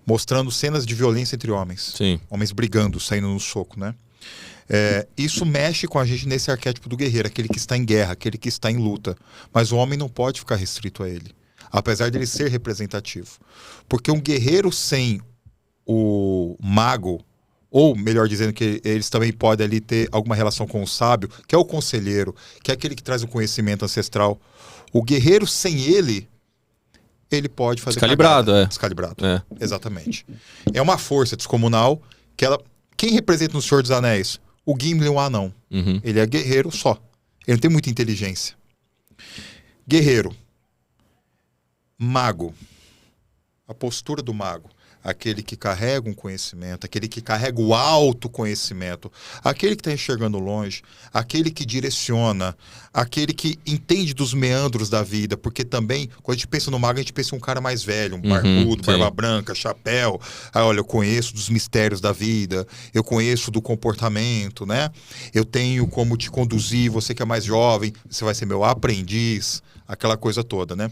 mostrando cenas de violência entre homens. Sim. Homens brigando, saindo no soco, né? Isso mexe com a gente nesse arquétipo do guerreiro, aquele que está em guerra, aquele que está em luta. Mas o homem não pode ficar restrito a ele, apesar dele ser representativo. Porque um guerreiro sem o mago, ou melhor dizendo que eles também podem ali ter alguma relação com o sábio, que é o conselheiro, que é aquele que traz o conhecimento ancestral. O guerreiro sem ele ele pode fazer Descalibrado, cagada. é. Descalibrado, É. exatamente. É uma força descomunal que ela... Quem representa no Senhor dos Anéis? O Gimli é um anão. Uhum. Ele é guerreiro só. Ele não tem muita inteligência. Guerreiro. Mago. A postura do mago. Aquele que carrega um conhecimento, aquele que carrega o autoconhecimento, aquele que está enxergando longe, aquele que direciona, aquele que entende dos meandros da vida, porque também, quando a gente pensa no mago, a gente pensa em um cara mais velho, um barbudo, sim. barba branca, chapéu. Olha, eu conheço dos mistérios da vida, eu conheço do comportamento, né? Eu tenho como te conduzir, você que é mais jovem, você vai ser meu aprendiz, aquela coisa toda, né?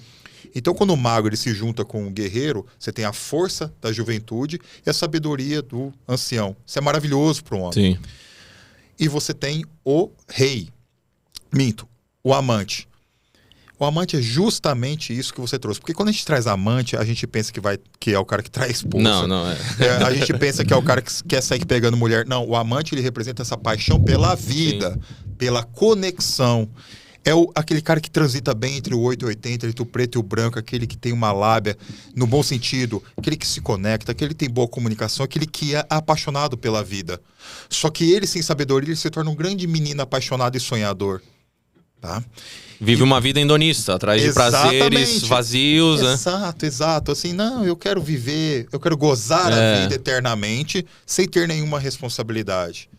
Então, quando o mago ele se junta com o guerreiro, você tem a força da juventude e a sabedoria do ancião. Isso é maravilhoso para um homem. Sim. E você tem o rei. Minto, o amante. O amante é justamente isso que você trouxe. Porque quando a gente traz amante, a gente pensa que é o cara que traz esposa. Não é. A gente pensa que é o cara que quer sair pegando mulher. Não, o amante ele representa essa paixão pela vida, pela conexão. É aquele cara que transita bem entre o 8 e o 80, entre o preto e o branco, aquele que tem uma lábia, no bom sentido, aquele que se conecta, aquele que tem boa comunicação, aquele que é apaixonado pela vida. Só que ele, sem sabedoria, ele se torna um grande menino apaixonado e sonhador. Tá? Vive uma vida hedonista, atrás de prazeres vazios. Exato. Assim, não, eu quero viver, eu quero gozar a vida eternamente, sem ter nenhuma responsabilidade.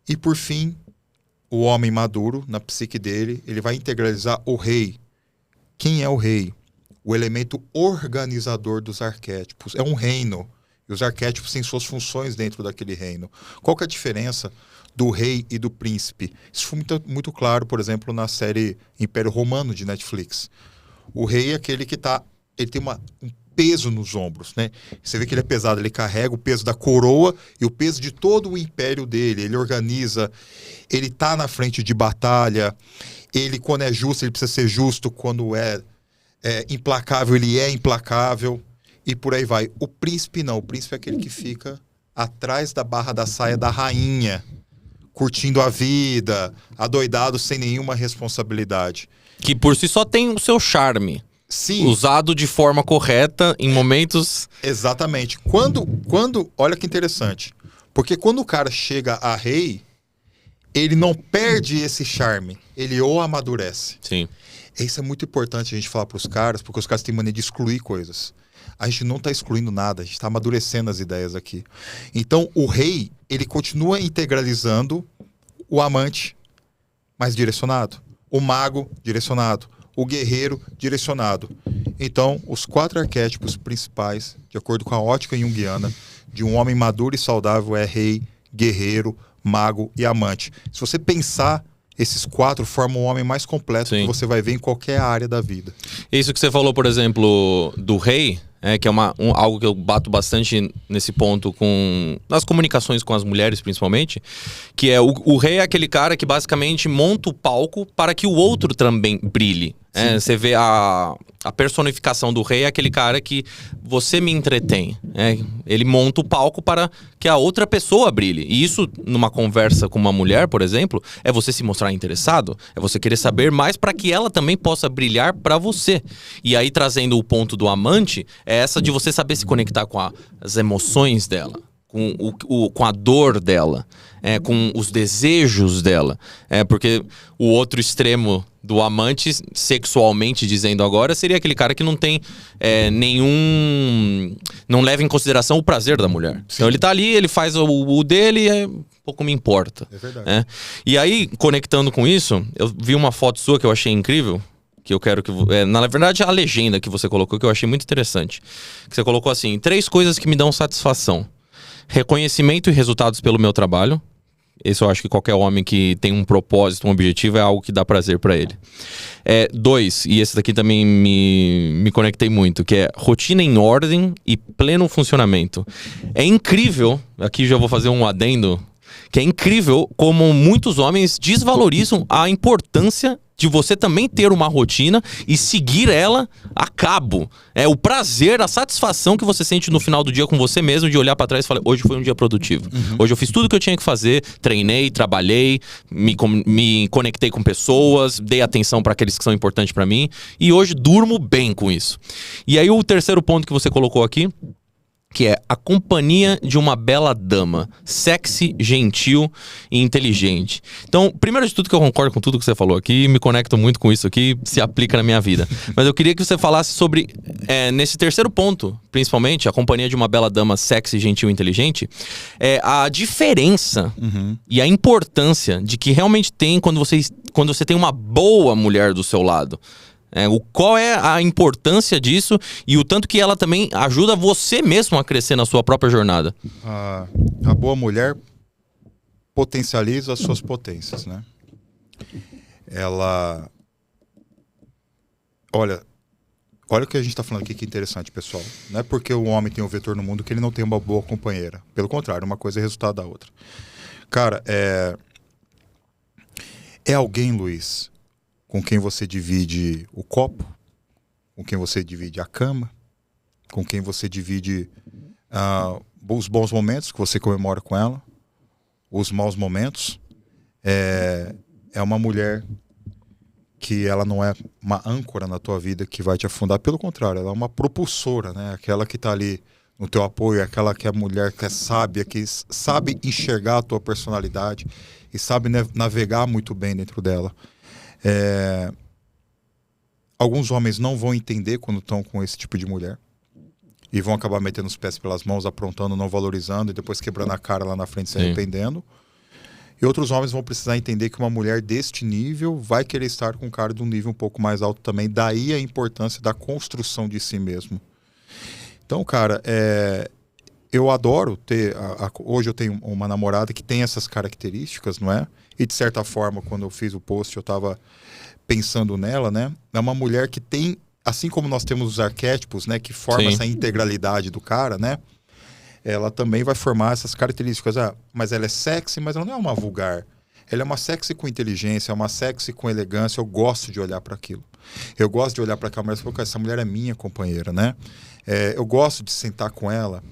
E por fim, o homem maduro, na psique dele, ele vai integralizar o rei. Quem é o rei? O elemento organizador dos arquétipos. É um reino. E os arquétipos têm suas funções dentro daquele reino. Qual que é a diferença do rei e do príncipe? Isso foi muito claro, por exemplo, na série Império Romano de Netflix. O rei é aquele que ele tem um peso nos ombros, né? Você vê que ele é pesado, ele carrega o peso da coroa e o peso de todo o império dele. Ele organiza, ele tá na frente de batalha, ele, quando é justo, ele precisa ser justo, quando é implacável, ele é implacável, e por aí vai. O príncipe não, o príncipe é aquele que fica atrás da barra da saia da rainha, curtindo a vida, adoidado, sem nenhuma responsabilidade. Que por si só tem o seu charme. Sim. Usado de forma correta em momentos... Exatamente. Olha que interessante. Porque quando o cara chega a rei, ele não perde esse charme. Ele o amadurece. Sim. Isso é muito importante a gente falar para os caras, porque os caras têm mania de excluir coisas. A gente não está excluindo nada, a gente está amadurecendo as ideias aqui. Então, o rei, ele continua integralizando o amante, mas direcionado. O mago, direcionado. O guerreiro direcionado. Então, os 4 arquétipos principais, de acordo com a ótica junguiana, de um homem maduro e saudável é rei, guerreiro, mago e amante. Se você pensar, esses 4 formam um homem mais completo que você vai ver em qualquer área da vida. Isso que você falou, por exemplo, do rei, que é algo que eu bato bastante nesse ponto nas comunicações com as mulheres, principalmente, que é o rei é aquele cara que basicamente monta o palco para que o outro também brilhe. Você vê a personificação do rei é aquele cara que você me entretém. Ele monta o palco para que a outra pessoa brilhe. E isso, numa conversa com uma mulher, por exemplo, é você se mostrar interessado, é você querer saber mais para que ela também possa brilhar para você. E aí, trazendo o ponto do amante, é essa de você saber se conectar com as emoções dela, com a dor dela, com os desejos dela. Porque o outro extremo do amante, sexualmente dizendo agora, seria aquele cara que não tem não leva em consideração o prazer da mulher. Sim. Então ele tá ali, ele faz o dele e pouco me importa. É verdade. E aí, conectando com isso, eu vi uma foto sua que eu achei incrível, que eu quero que... na verdade, a legenda que você colocou, que eu achei muito interessante. Que você colocou assim: 3 coisas que me dão satisfação. Reconhecimento e resultados pelo meu trabalho. Esse eu acho que qualquer homem que tem um propósito, um objetivo, é algo que dá prazer pra ele. 2, e esse daqui também me conectei muito, que é rotina em ordem e pleno funcionamento. É incrível, aqui já vou fazer um adendo, que é incrível como muitos homens desvalorizam a importância de você também ter uma rotina e seguir ela a cabo. É o prazer, a satisfação que você sente no final do dia com você mesmo, de olhar pra trás e falar, hoje foi um dia produtivo. Hoje eu fiz tudo que eu tinha que fazer, treinei, trabalhei, me conectei com pessoas, dei atenção para aqueles que são importantes para mim, e hoje durmo bem com isso. E aí o terceiro ponto que você colocou aqui, que é a companhia de uma bela dama, sexy, gentil e inteligente. Então, primeiro de tudo que eu concordo com tudo que você falou aqui, me conecto muito com isso aqui, se aplica na minha vida. Mas eu queria que você falasse sobre, nesse terceiro ponto, principalmente, a companhia de uma bela dama, sexy, gentil e inteligente, a diferença e a importância de que realmente tem quando você tem uma boa mulher do seu lado. Qual é a importância disso e o tanto que ela também ajuda você mesmo a crescer na sua própria jornada? A boa mulher potencializa as suas potências, né? Ela... Olha o que a gente está falando aqui, que é interessante, pessoal. Não é porque o homem tem um vetor no mundo que ele não tem uma boa companheira. Pelo contrário, uma coisa é resultado da outra. Cara, é alguém, Luiz, com quem você divide o copo, com quem você divide a cama, com quem você divide os bons momentos que você comemora com ela, os maus momentos. É uma mulher que ela não é uma âncora na tua vida que vai te afundar, pelo contrário, ela é uma propulsora, né? Aquela que está ali no teu apoio, aquela que é mulher que é sábia, que sabe enxergar a tua personalidade e sabe navegar muito bem dentro dela. Alguns homens não vão entender quando estão com esse tipo de mulher e vão acabar metendo os pés pelas mãos, aprontando, não valorizando e depois quebrando a cara lá na frente, se arrependendo. E outros homens vão precisar entender que uma mulher deste nível vai querer estar com um cara de um nível um pouco mais alto também. Daí a importância da construção de si mesmo. Então, cara, eu adoro ter... Hoje eu tenho uma namorada que tem essas características, não é? E de certa forma, quando eu fiz o post, eu estava pensando nela, né? É uma mulher que tem, assim como nós temos os arquétipos, né? Que formam essa integralidade do cara, né? Ela também vai formar essas características. Mas ela é sexy, mas ela não é uma vulgar. Ela é uma sexy com inteligência, é uma sexy com elegância. Eu gosto de olhar para aquilo. Eu gosto de olhar para aquela mulher e falar, essa mulher é minha companheira, né? Eu gosto de sentar com ela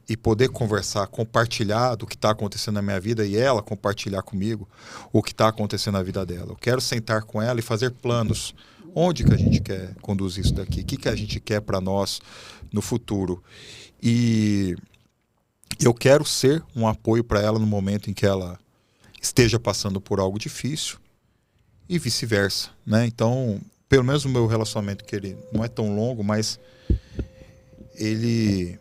e poder conversar, compartilhar do que está acontecendo na minha vida e ela compartilhar comigo o que está acontecendo na vida dela. Eu quero sentar com ela e fazer planos. Onde que a gente quer conduzir isso daqui? O que a gente quer para nós no futuro? E eu quero ser um apoio para ela no momento em que ela esteja passando por algo difícil e vice-versa, né? Então, pelo menos o meu relacionamento, que ele não é tão longo, mas ele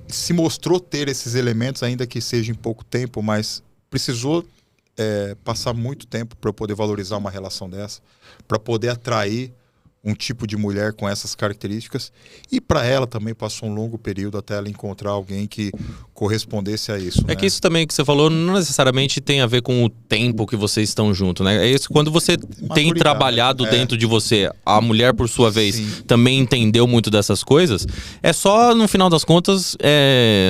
se mostrou ter esses elementos, ainda que seja em pouco tempo, mas precisou passar muito tempo para eu poder valorizar uma relação dessa, para poder atrair um tipo de mulher com essas características, e para ela também passou um longo período até ela encontrar alguém que correspondesse a isso. Que isso também que você falou não necessariamente tem a ver com o tempo que vocês estão juntos, né? É isso, quando você tem trabalhado dentro de você, a mulher, por sua vez, também entendeu muito dessas coisas, é só, no final das contas,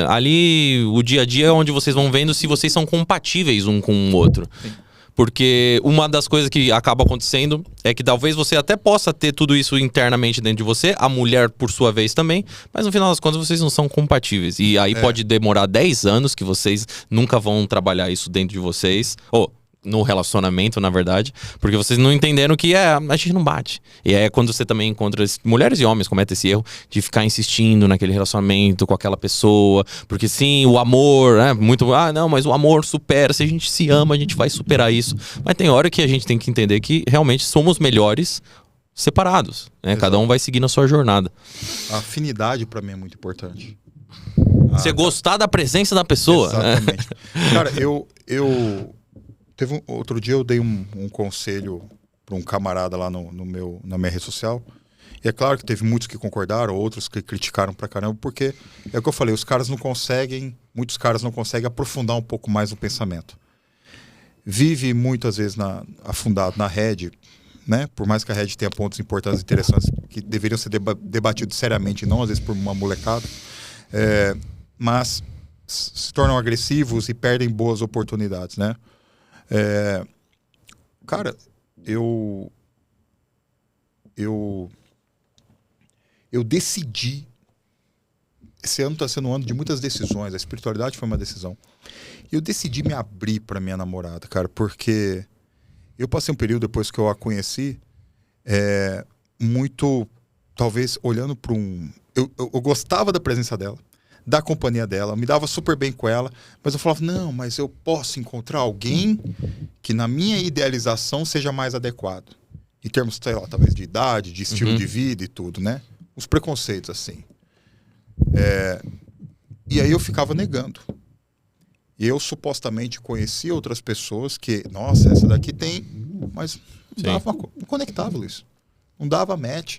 ali o dia a dia onde vocês vão vendo se vocês são compatíveis um com o outro. Sim. Porque uma das coisas que acaba acontecendo é que talvez você até possa ter tudo isso internamente dentro de você, a mulher por sua vez também, mas no final das contas vocês não são compatíveis. E aí pode demorar 10 anos que vocês nunca vão trabalhar isso dentro de vocês, ou no relacionamento, na verdade, porque vocês não entenderam que a gente não bate. E é quando você também encontra mulheres e homens cometem esse erro de ficar insistindo naquele relacionamento com aquela pessoa, porque sim, o amor, muito, não, mas o amor supera, se a gente se ama, a gente vai superar isso. Mas tem hora que a gente tem que entender que realmente somos melhores separados, né? Cada um vai seguir na sua jornada. A afinidade para mim é muito importante. Você gostar da presença da pessoa. Exatamente. Cara, outro dia eu dei um conselho para um camarada lá na minha rede social. E é claro que teve muitos que concordaram, outros que criticaram pra caramba, porque é o que eu falei, muitos caras não conseguem aprofundar um pouco mais o pensamento. Vive muitas vezes afundado na rede, né? Por mais que a rede tenha pontos importantes e interessantes que deveriam ser debatidos seriamente, não às vezes por uma molecada, mas se tornam agressivos e perdem boas oportunidades, né? Cara, eu decidi. Esse ano está sendo um ano de muitas decisões. A espiritualidade foi uma decisão. E eu decidi me abrir para minha namorada, cara, porque eu passei um período depois que eu a conheci, muito, talvez, olhando para um... Eu gostava da presença dela, da companhia dela, me dava super bem com ela, mas eu falava, não, mas eu posso encontrar alguém que na minha idealização seja mais adequado. Em termos, sei lá, talvez de idade, de estilo de vida e tudo, né? Os preconceitos, assim. E aí eu ficava negando. E eu supostamente conhecia outras pessoas que, nossa, essa daqui tem... Mas não conectava, Luiz. Não dava match.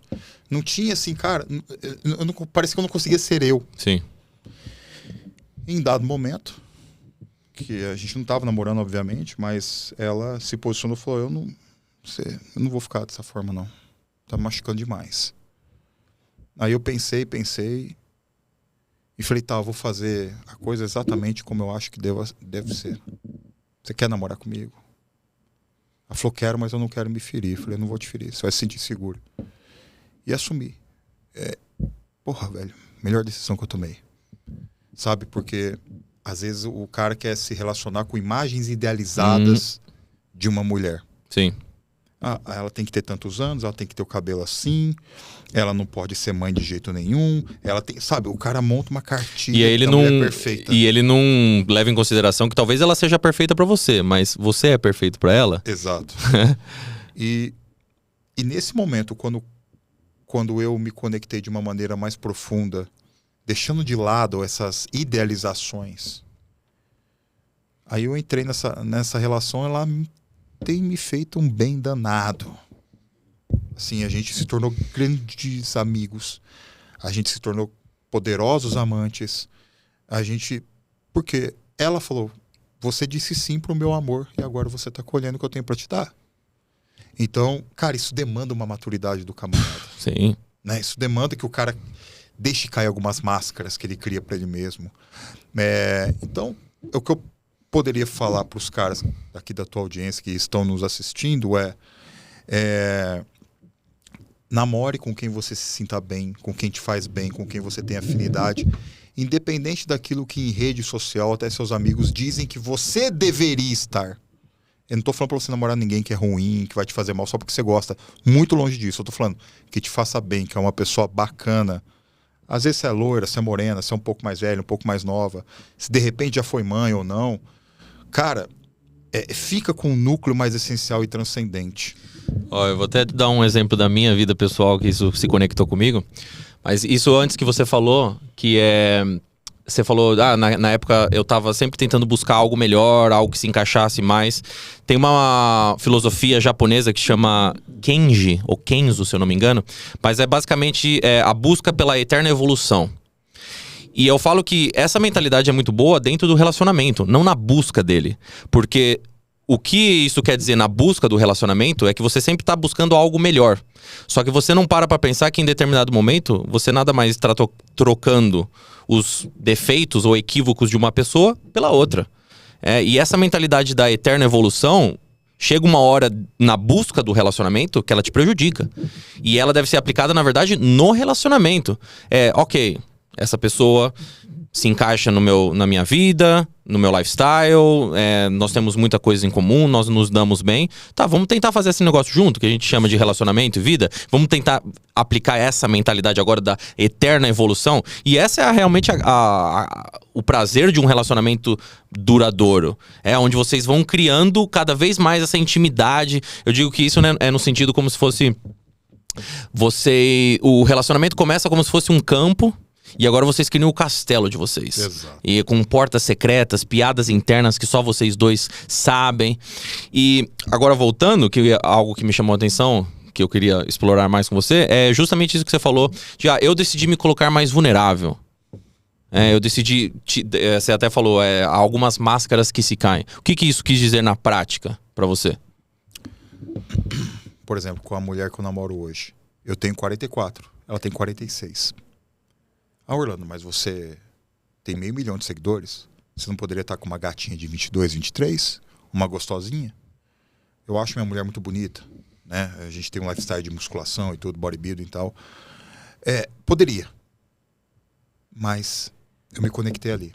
Não tinha assim, cara... Parecia que eu não conseguia ser eu. Sim. Em dado momento, que a gente não estava namorando, obviamente, mas ela se posicionou e falou, eu não vou ficar dessa forma, não. Tá me machucando demais. Aí eu pensei e falei, tá, eu vou fazer a coisa exatamente como eu acho que deve ser. Você quer namorar comigo? Ela falou, quero, mas eu não quero me ferir. Eu falei, eu não vou te ferir, você vai se sentir seguro. E assumi. Porra, velho, melhor decisão que eu tomei. Sabe, porque às vezes o cara quer se relacionar com imagens idealizadas de uma mulher. Sim. Ela tem que ter tantos anos, ela tem que ter o cabelo assim, ela não pode ser mãe de jeito nenhum, ela tem, sabe, o cara monta uma cartilha da mulher perfeita. E ele não leva em consideração que talvez ela seja perfeita pra você, mas você é perfeito pra ela? Exato. E nesse momento, quando eu me conectei de uma maneira mais profunda, deixando de lado essas idealizações, aí eu entrei nessa relação, ela tem me feito um bem danado. Assim, a gente se tornou grandes amigos. A gente se tornou poderosos amantes. Porque ela falou, você disse sim pro meu amor e agora você tá colhendo o que eu tenho para te dar. Então, cara, isso demanda uma maturidade do camarada. Sim. Né? Isso demanda que o cara deixe cair algumas máscaras que ele cria para ele mesmo. Então, o que eu poderia falar para os caras aqui da tua audiência que estão nos assistindo namore com quem você se sinta bem, com quem te faz bem, com quem você tem afinidade, independente daquilo que em rede social até seus amigos dizem que você deveria estar. Eu não estou falando para você namorar ninguém que é ruim, que vai te fazer mal só porque você gosta. Muito longe disso. Eu estou falando que te faça bem, que é uma pessoa bacana. Às vezes você é loira, você é morena, você é um pouco mais velha, um pouco mais nova. Se de repente já foi mãe ou não. Cara, fica com um núcleo mais essencial e transcendente. Eu vou até dar um exemplo da minha vida pessoal, que isso se conectou comigo. Mas isso antes que você falou, você falou, na época eu tava sempre tentando buscar algo melhor, algo que se encaixasse mais. Tem uma filosofia japonesa que chama Kenji, ou Kenzo, se eu não me engano. Mas é basicamente a busca pela eterna evolução. E eu falo que essa mentalidade é muito boa dentro do relacionamento, não na busca dele. Porque o que isso quer dizer na busca do relacionamento é que você sempre está buscando algo melhor. Só que você não para pensar que em determinado momento você nada mais está trocando os defeitos ou equívocos de uma pessoa pela outra. E essa mentalidade da eterna evolução, chega uma hora na busca do relacionamento que ela te prejudica. E ela deve ser aplicada, na verdade, no relacionamento. Ok, essa pessoa se encaixa na minha vida, no meu lifestyle, nós temos muita coisa em comum, nós nos damos bem. Tá, vamos tentar fazer esse negócio junto, que a gente chama de relacionamento e vida. Vamos tentar aplicar essa mentalidade agora da eterna evolução. E essa é realmente o prazer de um relacionamento duradouro. Onde vocês vão criando cada vez mais essa intimidade. Eu digo que isso, né, é no sentido como se fosse... O relacionamento começa como se fosse um campo, e agora vocês criam o castelo de vocês. Exato. E com portas secretas, piadas internas que só vocês dois sabem. E agora voltando, que é algo que me chamou a atenção, que eu queria explorar mais com você, é justamente isso que você falou. Eu decidi me colocar mais vulnerável. Eu decidi... Você até falou, algumas máscaras que se caem. O que isso quis dizer na prática pra você? Por exemplo, com a mulher que eu namoro hoje. Eu tenho 44, ela tem 46. Orlando, mas você tem 500 mil de seguidores? Você não poderia estar com uma gatinha de 22, 23? Uma gostosinha? Eu acho minha mulher muito bonita, né? A gente tem um lifestyle de musculação e tudo, bodybuilding e tal. Poderia. Mas eu me conectei ali.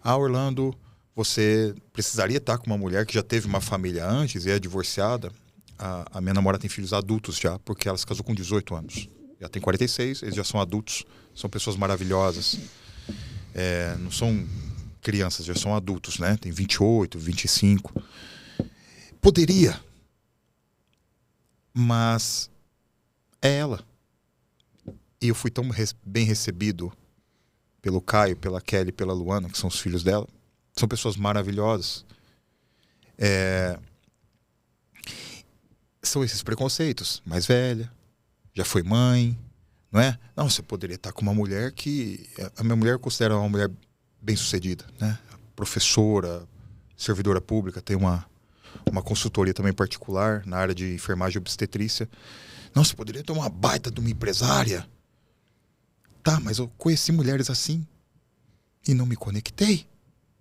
Orlando, você precisaria estar com uma mulher que já teve uma família antes e é divorciada. A minha namorada tem filhos adultos já, porque ela se casou com 18 anos. Já tem 46, eles já são adultos. São pessoas maravilhosas. Não são crianças, já são adultos, né? Tem 28, 25. Poderia. Mas é ela. E eu fui tão bem recebido pelo Caio, pela Kelly, pela Luana, que são os filhos dela. São pessoas maravilhosas. São esses preconceitos. Mais velha, já foi mãe, não é? Não, você poderia estar com uma mulher que... A minha mulher considera uma mulher bem-sucedida, né? Professora, servidora pública, tem uma consultoria também particular na área de enfermagem e obstetrícia. Não, você poderia ter uma baita de uma empresária. Tá, mas eu conheci mulheres assim e não me conectei.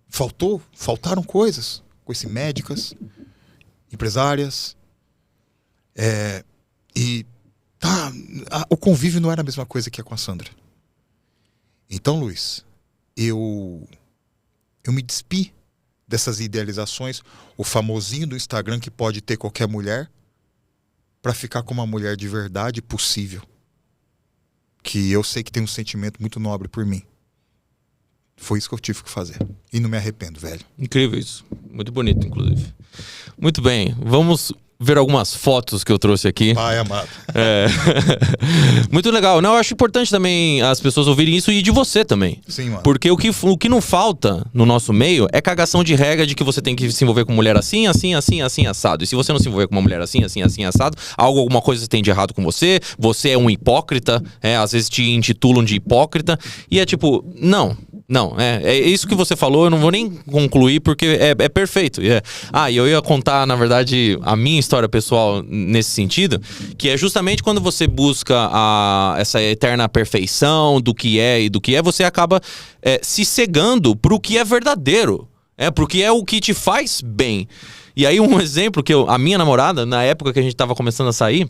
Faltaram coisas. Conheci médicas, empresárias. O convívio não era a mesma coisa que é com a Sandra. Então, Luiz, eu me despi dessas idealizações, o famosinho do Instagram que pode ter qualquer mulher, para ficar com uma mulher de verdade possível. Que eu sei que tem um sentimento muito nobre por mim. Foi isso que eu tive que fazer. E não me arrependo, velho. Incrível isso. Muito bonito, inclusive. Muito bem, vamos ver algumas fotos que eu trouxe aqui. Pai amado. Muito legal. Não, eu acho importante também as pessoas ouvirem isso e de você também. Sim, mano. Porque o que não falta no nosso meio é cagação de regra de que você tem que se envolver com mulher assim, assim, assim, assim, assado. E se você não se envolver com uma mulher assim, assim, assim, assado, alguma coisa tem de errado com você, você é um hipócrita, às vezes te intitulam de hipócrita. E é tipo, não, é isso que você falou, eu não vou nem concluir porque é perfeito. E eu ia contar, na verdade, a minha história pessoal nesse sentido, que é justamente quando você busca essa eterna perfeição do que é e do que é, você acaba se cegando pro que é verdadeiro, pro que é o que te faz bem. E aí um exemplo que a minha namorada, na época que a gente tava começando a sair,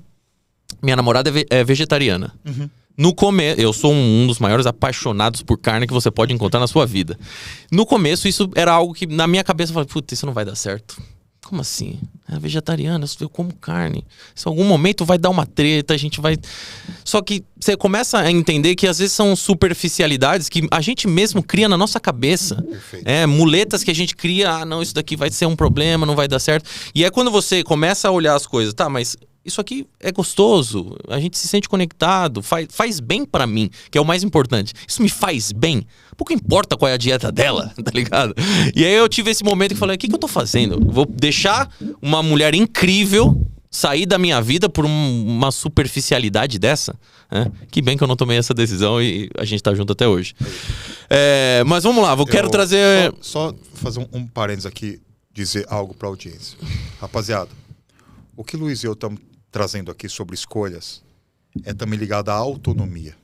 minha namorada é vegetariana. Uhum. No começo, eu sou um dos maiores apaixonados por carne que você pode encontrar na sua vida. No começo, isso era algo que na minha cabeça eu falei, puta, isso não vai dar certo. Como assim? É vegetariana, eu como carne. Se em algum momento vai dar uma treta, a gente vai... Só que você começa a entender que às vezes são superficialidades que a gente mesmo cria na nossa cabeça. Perfeito. Muletas que a gente cria, não, isso daqui vai ser um problema, não vai dar certo. E é quando você começa a olhar as coisas, tá, mas... Isso aqui é gostoso, a gente se sente conectado, faz bem pra mim, que é o mais importante. Isso me faz bem. Pouco importa qual é a dieta dela, tá ligado? E aí eu tive esse momento que falei, o que eu tô fazendo? Vou deixar uma mulher incrível sair da minha vida por uma superficialidade dessa? Que bem que eu não tomei essa decisão e a gente tá junto até hoje. Mas vamos lá, quero trazer... Só fazer um parênteses aqui, dizer algo pra audiência. Rapaziada, o que o Luiz e eu estamos trazendo aqui sobre escolhas é também ligado à autonomia.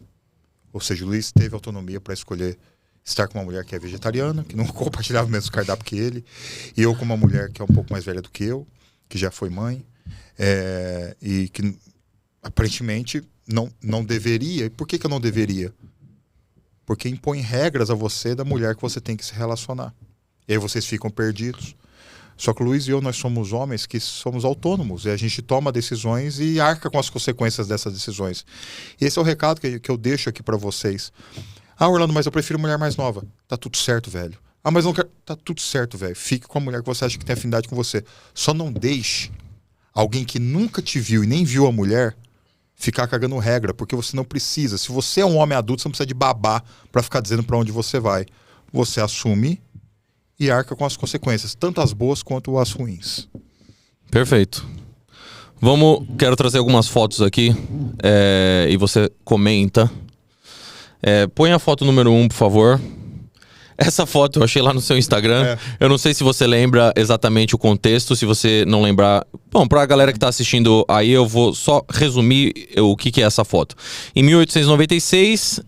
Ou seja, o Luiz teve autonomia para escolher estar com uma mulher que é vegetariana, que não compartilhava o mesmo cardápio que ele, e eu com uma mulher que é um pouco mais velha do que eu, que já foi mãe, e que aparentemente não deveria. E por que eu não deveria? Porque impõe regras a você da mulher que você tem que se relacionar. E aí vocês ficam perdidos. Só que o Luiz e eu, nós somos homens que somos autônomos. E a gente toma decisões e arca com as consequências dessas decisões. E esse é o recado que eu deixo aqui pra vocês. Orlando, mas eu prefiro mulher mais nova. Tá tudo certo, velho. Mas não quero... Tá tudo certo, velho. Fique com a mulher que você acha que tem afinidade com você. Só não deixe alguém que nunca te viu e nem viu a mulher ficar cagando regra, porque você não precisa. Se você é um homem adulto, você não precisa de babá pra ficar dizendo pra onde você vai. Você assume... e arca com as consequências, tanto as boas quanto as ruins. Perfeito. Quero trazer algumas fotos aqui e você comenta. Põe a foto número 1, por favor. Essa foto eu achei lá no seu Instagram. Eu não sei se você lembra exatamente o contexto, se você não lembrar... Bom, pra galera que tá assistindo aí, eu vou só resumir o que é essa foto. Em 1896,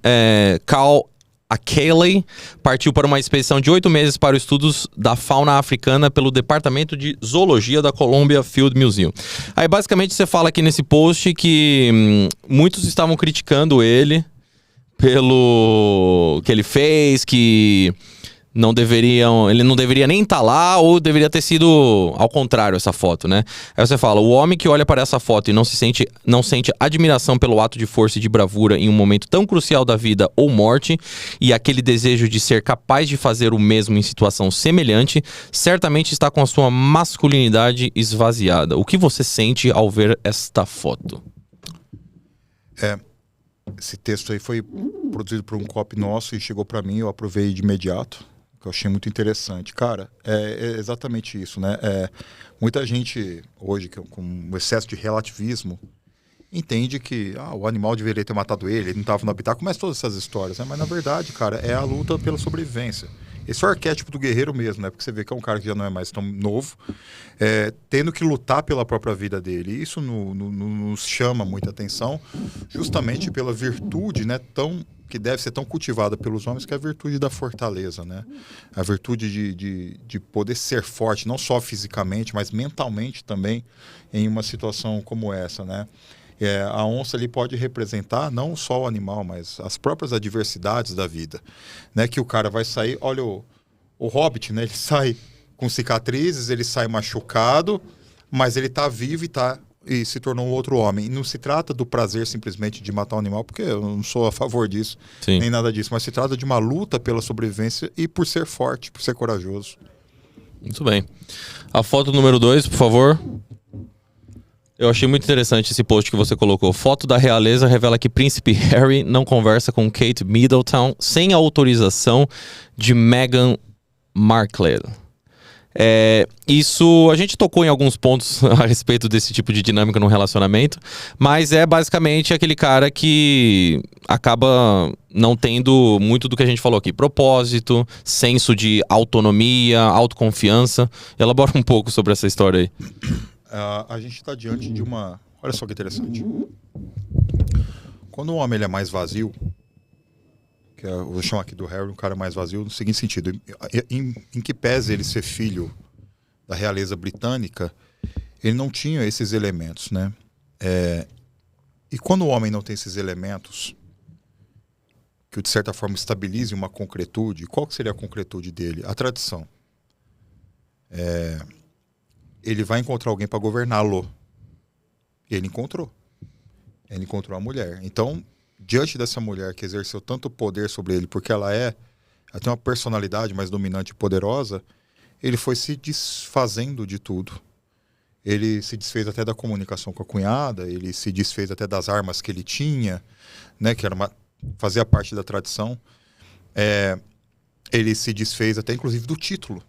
Carl Akele partiu para uma expedição de 8 meses para os estudos da fauna africana pelo Departamento de Zoologia da Columbia Field Museum. Aí basicamente você fala aqui nesse post que muitos estavam criticando ele pelo que ele fez, que ele não deveria nem estar lá, ou deveria ter sido ao contrário essa foto, né? Aí você fala, o homem que olha para essa foto e não sente admiração pelo ato de força e de bravura em um momento tão crucial da vida ou morte, e aquele desejo de ser capaz de fazer o mesmo em situação semelhante, certamente está com a sua masculinidade esvaziada. O que você sente ao ver esta foto? Esse texto aí foi produzido por um copy nosso e chegou para mim, eu aprovei de imediato, que eu achei muito interessante. Cara, é exatamente isso, né? Muita gente hoje, com um excesso de relativismo, entende que o animal deveria ter matado ele não estava no habitat, começa todas essas histórias, né? Mas na verdade, cara, é a luta pela sobrevivência. Esse é o arquétipo do guerreiro mesmo, né? Porque você vê que é um cara que já não é mais tão novo, tendo que lutar pela própria vida dele. E isso nos chama muita atenção, justamente pela virtude, né, que deve ser tão cultivada pelos homens, que é a virtude da fortaleza, né? A virtude de poder ser forte, não só fisicamente, mas mentalmente também, em uma situação como essa, né? A onça ali pode representar não só o animal, mas as próprias adversidades da vida, né? Que o cara vai sair, olha o Hobbit, né? Ele sai com cicatrizes, ele sai machucado, mas ele está vivo e se tornou um outro homem. E não se trata do prazer simplesmente de matar um animal, porque eu não sou a favor disso, Sim. nem nada disso, mas se trata de uma luta pela sobrevivência e por ser forte, por ser corajoso. Muito bem. A foto número 2, por favor. Eu achei muito interessante esse post que você colocou. Foto da realeza revela que Príncipe Harry não conversa com Kate Middleton sem a autorização de Meghan Markle. Isso, a gente tocou em alguns pontos a respeito desse tipo de dinâmica no relacionamento, mas é basicamente aquele cara que acaba não tendo muito do que a gente falou aqui. Propósito, senso de autonomia, autoconfiança. Elabora um pouco sobre essa história aí. A gente está diante de uma... Olha só que interessante. Quando o homem ele é mais vazio, eu vou chamar aqui do Harry um cara mais vazio no seguinte sentido, em que pese ele ser filho da realeza britânica, ele não tinha esses elementos, né? E quando o homem não tem esses elementos, que de certa forma estabilize uma concretude, qual que seria a concretude dele? A tradição. Ele vai encontrar alguém para governá-lo. E ele encontrou. Ele encontrou a mulher. Então, diante dessa mulher que exerceu tanto poder sobre ele, porque ela tem uma personalidade mais dominante e poderosa, ele foi se desfazendo de tudo. Ele se desfez até da comunicação com a cunhada, ele se desfez até das armas que ele tinha, né, que fazia parte da tradição. Ele se desfez até, inclusive, do título.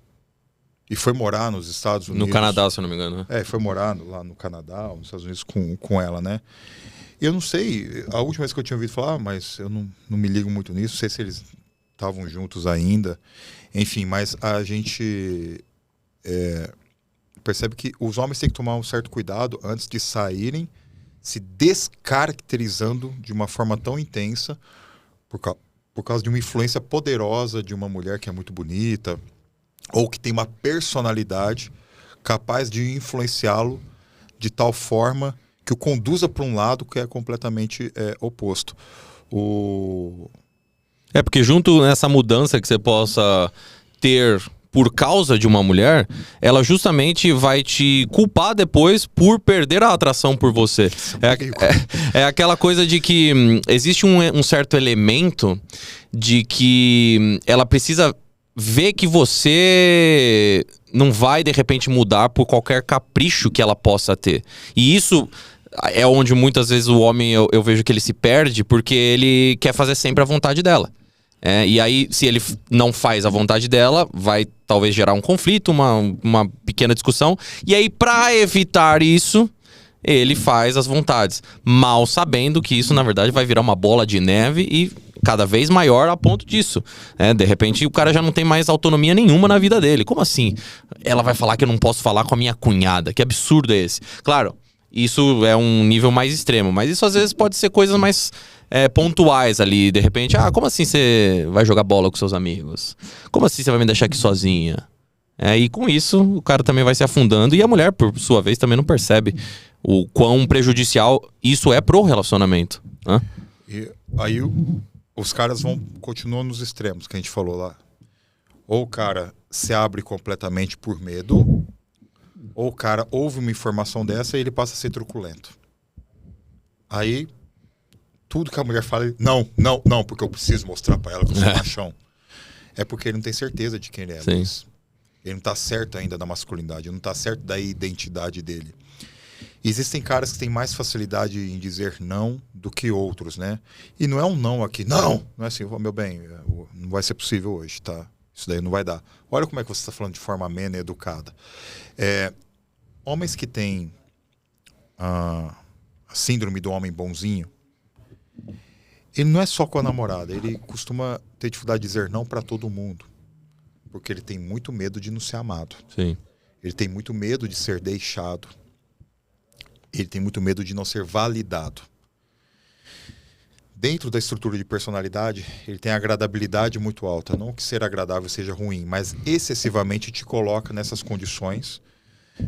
E foi morar nos Estados Unidos. No Canadá, se eu não me engano. Foi morar lá no Canadá, nos Estados Unidos com ela, né? E eu não sei, a última vez que eu tinha ouvido falar, mas eu não me ligo muito nisso, não sei se eles estavam juntos ainda. Enfim, mas a gente percebe que os homens têm que tomar um certo cuidado antes de saírem se descaracterizando de uma forma tão intensa por causa de uma influência poderosa de uma mulher que é muito bonita, ou que tem uma personalidade capaz de influenciá-lo de tal forma que o conduza para um lado que é completamente oposto. Porque junto nessa mudança que você possa ter por causa de uma mulher, ela justamente vai te culpar depois por perder a atração por você. É aquela coisa de que existe um certo elemento de que ela precisa ver que você não vai, de repente, mudar por qualquer capricho que ela possa ter. E isso é onde muitas vezes o homem, eu vejo que ele se perde, porque ele quer fazer sempre a vontade dela. E aí, se ele não faz a vontade dela, vai talvez gerar um conflito, uma pequena discussão. E aí, para evitar isso, ele faz as vontades, mal sabendo que isso, na verdade, vai virar uma bola de neve e cada vez maior a ponto disso. De repente, o cara já não tem mais autonomia nenhuma na vida dele. Como assim? Ela vai falar que eu não posso falar com a minha cunhada. Que absurdo é esse? Claro, Isso é um nível mais extremo. Mas isso às vezes pode ser coisas mais pontuais ali. De repente, como assim você vai jogar bola com seus amigos? Como assim você vai me deixar aqui sozinha? E com isso, o cara também vai se afundando. E a mulher, por sua vez, também não percebe o quão prejudicial isso é pro relacionamento. E aí os caras continuam nos extremos que a gente falou lá. Ou o cara se abre completamente por medo, ou o cara ouve uma informação dessa e ele passa a ser truculento. Aí, tudo que a mulher fala, não, porque eu preciso mostrar pra ela que eu sou machão. É porque ele não tem certeza de quem ele é. Sim. Ele não tá certo ainda da masculinidade, ele não tá certo da identidade dele. Existem caras que têm mais facilidade em dizer não do que outros, né? E não é um não aqui, não é assim, meu bem, não vai ser possível hoje, tá? Isso daí não vai dar. Olha como é que você está falando de forma amena e educada. Homens que têm a síndrome do homem bonzinho, ele não é só com a namorada, ele costuma ter dificuldade de dizer não para todo mundo. Porque ele tem muito medo de não ser amado. Sim. Ele tem muito medo de ser deixado. Ele tem muito medo de não ser validado. Dentro da estrutura de personalidade, ele tem a agradabilidade muito alta. Não que ser agradável seja ruim, mas excessivamente te coloca nessas condições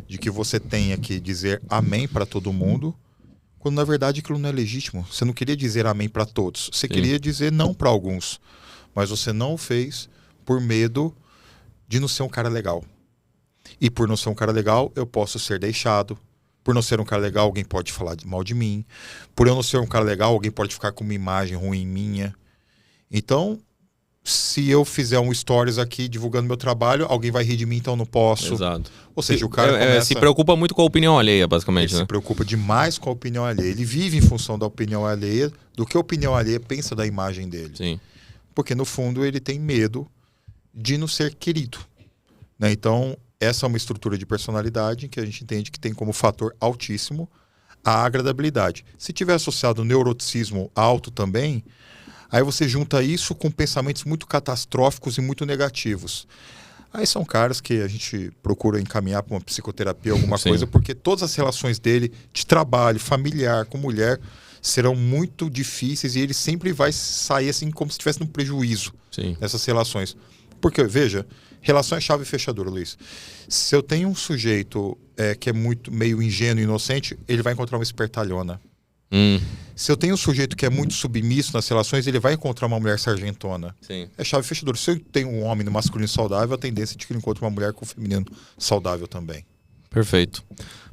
de que você tenha que dizer amém para todo mundo, quando na verdade aquilo não é legítimo. Você não queria dizer amém para todos. Você queria dizer não para alguns. Mas você não o fez por medo de não ser um cara legal. E por não ser um cara legal, eu posso ser deixado. Por não ser um cara legal, alguém pode falar mal de mim. Por eu não ser um cara legal, alguém pode ficar com uma imagem ruim minha. Então, se eu fizer um stories aqui divulgando meu trabalho, alguém vai rir de mim, então eu não posso. Exato. Ou seja, o cara começa... se preocupa muito com a opinião alheia, basicamente, Ele né? se preocupa demais com a opinião alheia. Ele vive em função da opinião alheia, do que a opinião alheia pensa da imagem dele. Sim. Porque, no fundo, ele tem medo de não ser querido, né? Então, essa é uma estrutura de personalidade que a gente entende que tem como fator altíssimo a agradabilidade. Se tiver associado o neuroticismo alto também, aí você junta isso com pensamentos muito catastróficos e muito negativos. Aí são caras que a gente procura encaminhar para uma psicoterapia, alguma coisa, porque todas as relações dele, de trabalho, familiar, com mulher, serão muito difíceis e ele sempre vai sair assim como se estivesse num prejuízo nessas relações. Porque, veja, relação é chave fechadora, Luiz. Se eu tenho um sujeito que é meio ingênuo e inocente, ele vai encontrar uma espertalhona. Se eu tenho um sujeito que é muito submisso nas relações, ele vai encontrar uma mulher sargentona. Sim. É chave fechadora. Se eu tenho um homem no masculino saudável, a tendência é de que ele encontre uma mulher com o feminino saudável também. Perfeito.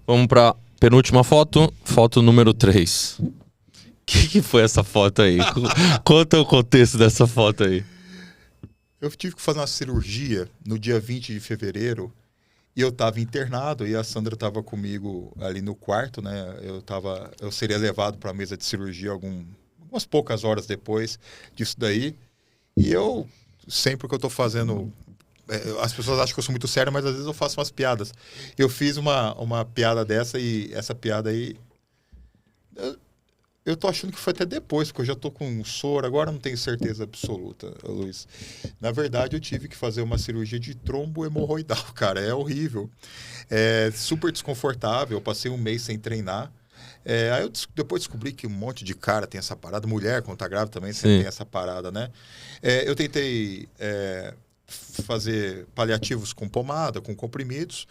Vamos para penúltima foto. Foto número 3. O que foi essa foto aí? Conta o contexto dessa foto aí. Eu tive que fazer uma cirurgia no dia 20 de fevereiro e eu estava internado e a Sandra estava comigo ali no quarto, né? Eu seria levado para a mesa de cirurgia algumas poucas horas depois disso daí. E eu, sempre que eu estou fazendo... as pessoas acham que eu sou muito sério, mas às vezes eu faço umas piadas. Eu fiz uma piada dessa e essa piada aí... Eu tô achando que foi até depois, porque eu já tô com um soro, agora não tenho certeza absoluta, Luiz. Na verdade, eu tive que fazer uma cirurgia de trombo hemorroidal, cara, é horrível. É super desconfortável, eu passei um mês sem treinar. Aí eu depois descobri que um monte de cara tem essa parada, mulher quando tá grávida também sempre tem essa parada, né? Eu tentei fazer paliativos com pomada, com comprimidos,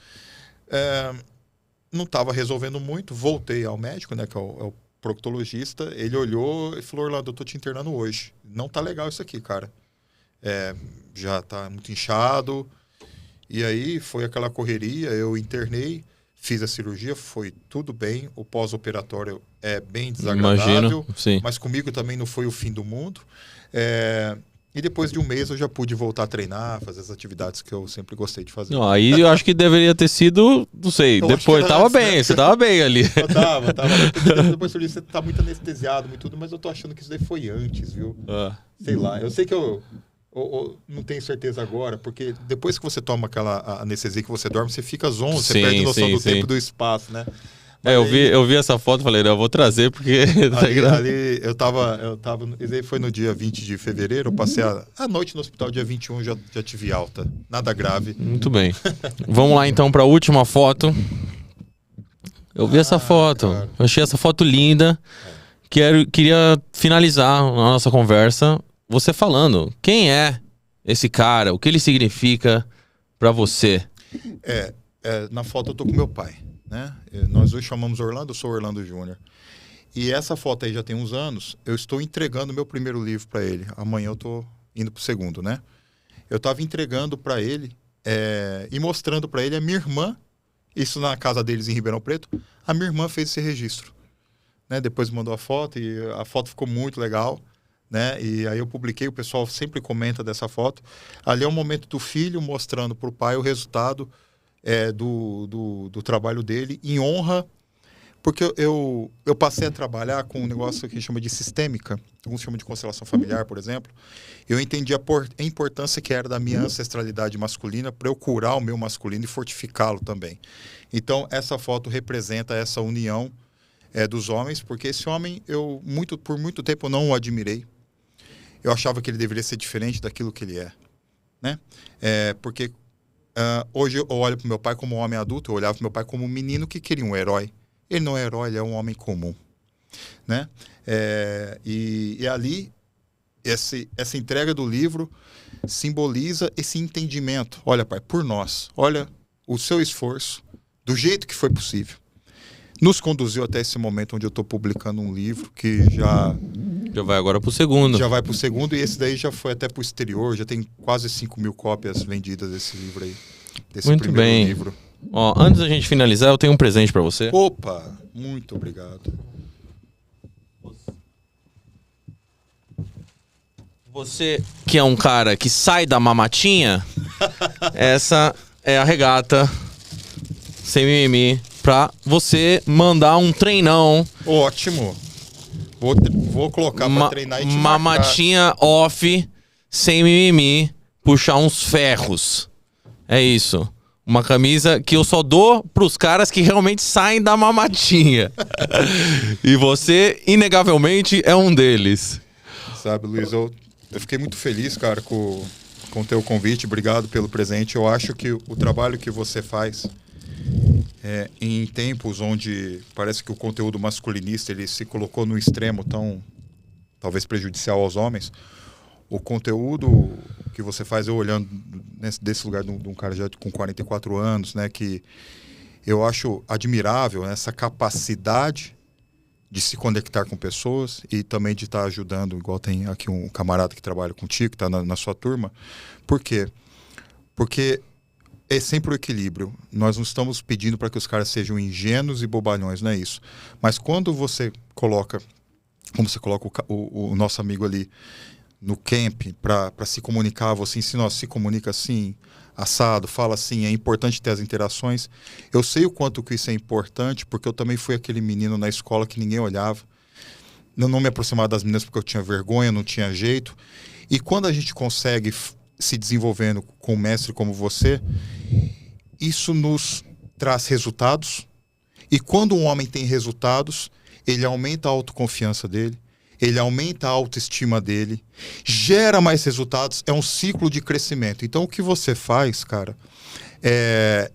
não estava resolvendo muito, voltei ao médico, né, que é o proctologista, ele olhou e falou: Orlando, eu tô te internando hoje. Não tá legal isso aqui, cara. Já tá muito inchado. E aí foi aquela correria, eu internei, fiz a cirurgia, foi tudo bem. O pós-operatório é bem desagradável. Imagino, mas comigo também não foi o fim do mundo. E depois de um mês eu já pude voltar a treinar, fazer as atividades que eu sempre gostei de fazer. Não, aí eu acho que deveria ter sido, não sei, depois. Tava bem, né? Você tava bem ali. Eu tava. Depois eu disse, você tá muito anestesiado e tudo, mas eu tô achando que isso daí foi antes, viu? Sei lá, eu sei que eu não tenho certeza agora, porque depois que você toma aquela anestesia que você dorme, você fica zonzo, você perde noção do tempo e do espaço, né? Eu vi essa foto e falei, não, eu vou trazer porque... ali eu tava... Foi no dia 20 de fevereiro, eu passei a noite no hospital, dia 21 já tive alta. Nada grave. Muito bem. Vamos lá então para a última foto. Eu vi essa foto. Cara. Eu achei essa foto linda. Queria finalizar a nossa conversa você falando quem é esse cara, o que ele significa pra você. Na foto eu tô com meu pai, né? Nós hoje chamamos Orlando, eu sou Orlando Júnior. E essa foto aí já tem uns anos, eu estou entregando meu primeiro livro para ele. Amanhã eu tô indo pro segundo, né? Eu tava entregando para ele e mostrando para ele a minha irmã, isso na casa deles em Ribeirão Preto, a minha irmã fez esse registro, né? Depois mandou a foto e a foto ficou muito legal, né? E aí eu publiquei, o pessoal sempre comenta dessa foto. Ali é o momento do filho mostrando pro pai o resultado do trabalho dele, em honra. Porque eu passei a trabalhar com um negócio que chama de sistêmica, alguns chamam de constelação familiar, por exemplo. Eu entendi a importância que era da minha ancestralidade masculina para eu curar o meu masculino e fortificá-lo também. Então, essa foto representa essa união dos homens, porque esse homem, por muito tempo, eu não o admirei. Eu achava que ele deveria ser diferente daquilo que ele é, né? Porque hoje eu olho para meu pai como um homem adulto, eu olhava para meu pai como um menino que queria um herói. Ele não é herói, ele é um homem comum, né? E ali, essa entrega do livro simboliza esse entendimento. Olha, pai, por nós, olha o seu esforço, do jeito que foi possível. Nos conduziu até esse momento onde eu estou publicando um livro que já vai agora pro segundo. Já vai pro segundo e esse daí já foi até pro exterior, já tem quase 5.000 cópias vendidas desse livro aí, desse Muito primeiro bem. livro. Ó, antes da gente finalizar, eu tenho um presente pra você. Opa, muito obrigado. Você que é um cara que sai da mamatinha, essa é a regata sem mimimi pra você mandar um treinão. Ótimo. Vou colocar pra treinar e te mamatinha off, sem mimimi, puxar uns ferros. É isso. Uma camisa que eu só dou pros caras que realmente saem da mamatinha. E você, inegavelmente, é um deles. Sabe, Luiz, eu fiquei muito feliz, cara, com o teu convite. Obrigado pelo presente. Eu acho que o trabalho que você faz em tempos onde parece que o conteúdo masculinista ele se colocou no extremo tão, talvez, prejudicial aos homens, o conteúdo que você faz, eu olhando desse lugar de um cara já com 44 anos, né, que eu acho admirável, né, essa capacidade de se conectar com pessoas e também de estar ajudando, igual tem aqui um camarada que trabalha contigo, que está na sua turma. Por quê? Porque é sempre o equilíbrio. Nós não estamos pedindo para que os caras sejam ingênuos e bobalhões, não é isso. Mas quando você coloca, como você coloca o nosso amigo ali no camp para se comunicar, você ensina, se comunica assim, assado, fala assim, é importante ter as interações. Eu sei o quanto que isso é importante, porque eu também fui aquele menino na escola que ninguém olhava. Eu não me aproximava das meninas porque eu tinha vergonha, não tinha jeito. E quando a gente consegue se desenvolvendo com um mestre como você, isso nos traz resultados. E quando um homem tem resultados, ele aumenta a autoconfiança dele, ele aumenta a autoestima dele, gera mais resultados, é um ciclo de crescimento. Então o que você faz, cara, é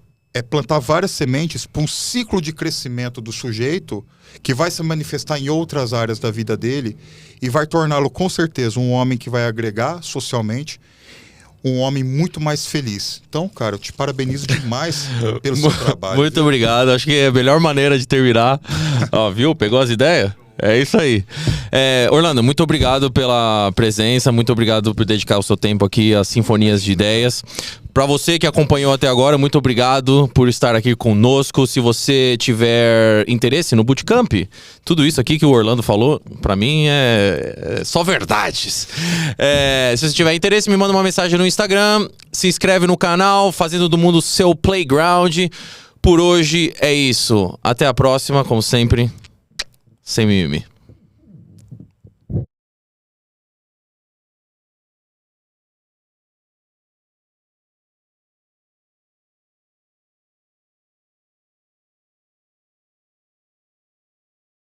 plantar várias sementes para um ciclo de crescimento do sujeito que vai se manifestar em outras áreas da vida dele e vai torná-lo com certeza um homem que vai agregar socialmente, um homem muito mais feliz. Então, cara, eu te parabenizo demais pelo seu trabalho. Muito obrigado, acho que é a melhor maneira de terminar. Ó, viu? Pegou as ideias? É isso aí. Orlando, muito obrigado pela presença, muito obrigado por dedicar o seu tempo aqui às Sinfonias de Ideias. Para você que acompanhou até agora, muito obrigado por estar aqui conosco. Se você tiver interesse no Bootcamp, tudo isso aqui que o Orlando falou, para mim é só verdades. Se você tiver interesse, me manda uma mensagem no Instagram, se inscreve no canal, fazendo do mundo seu playground. Por hoje é isso. Até a próxima, como sempre. Sem mimimi.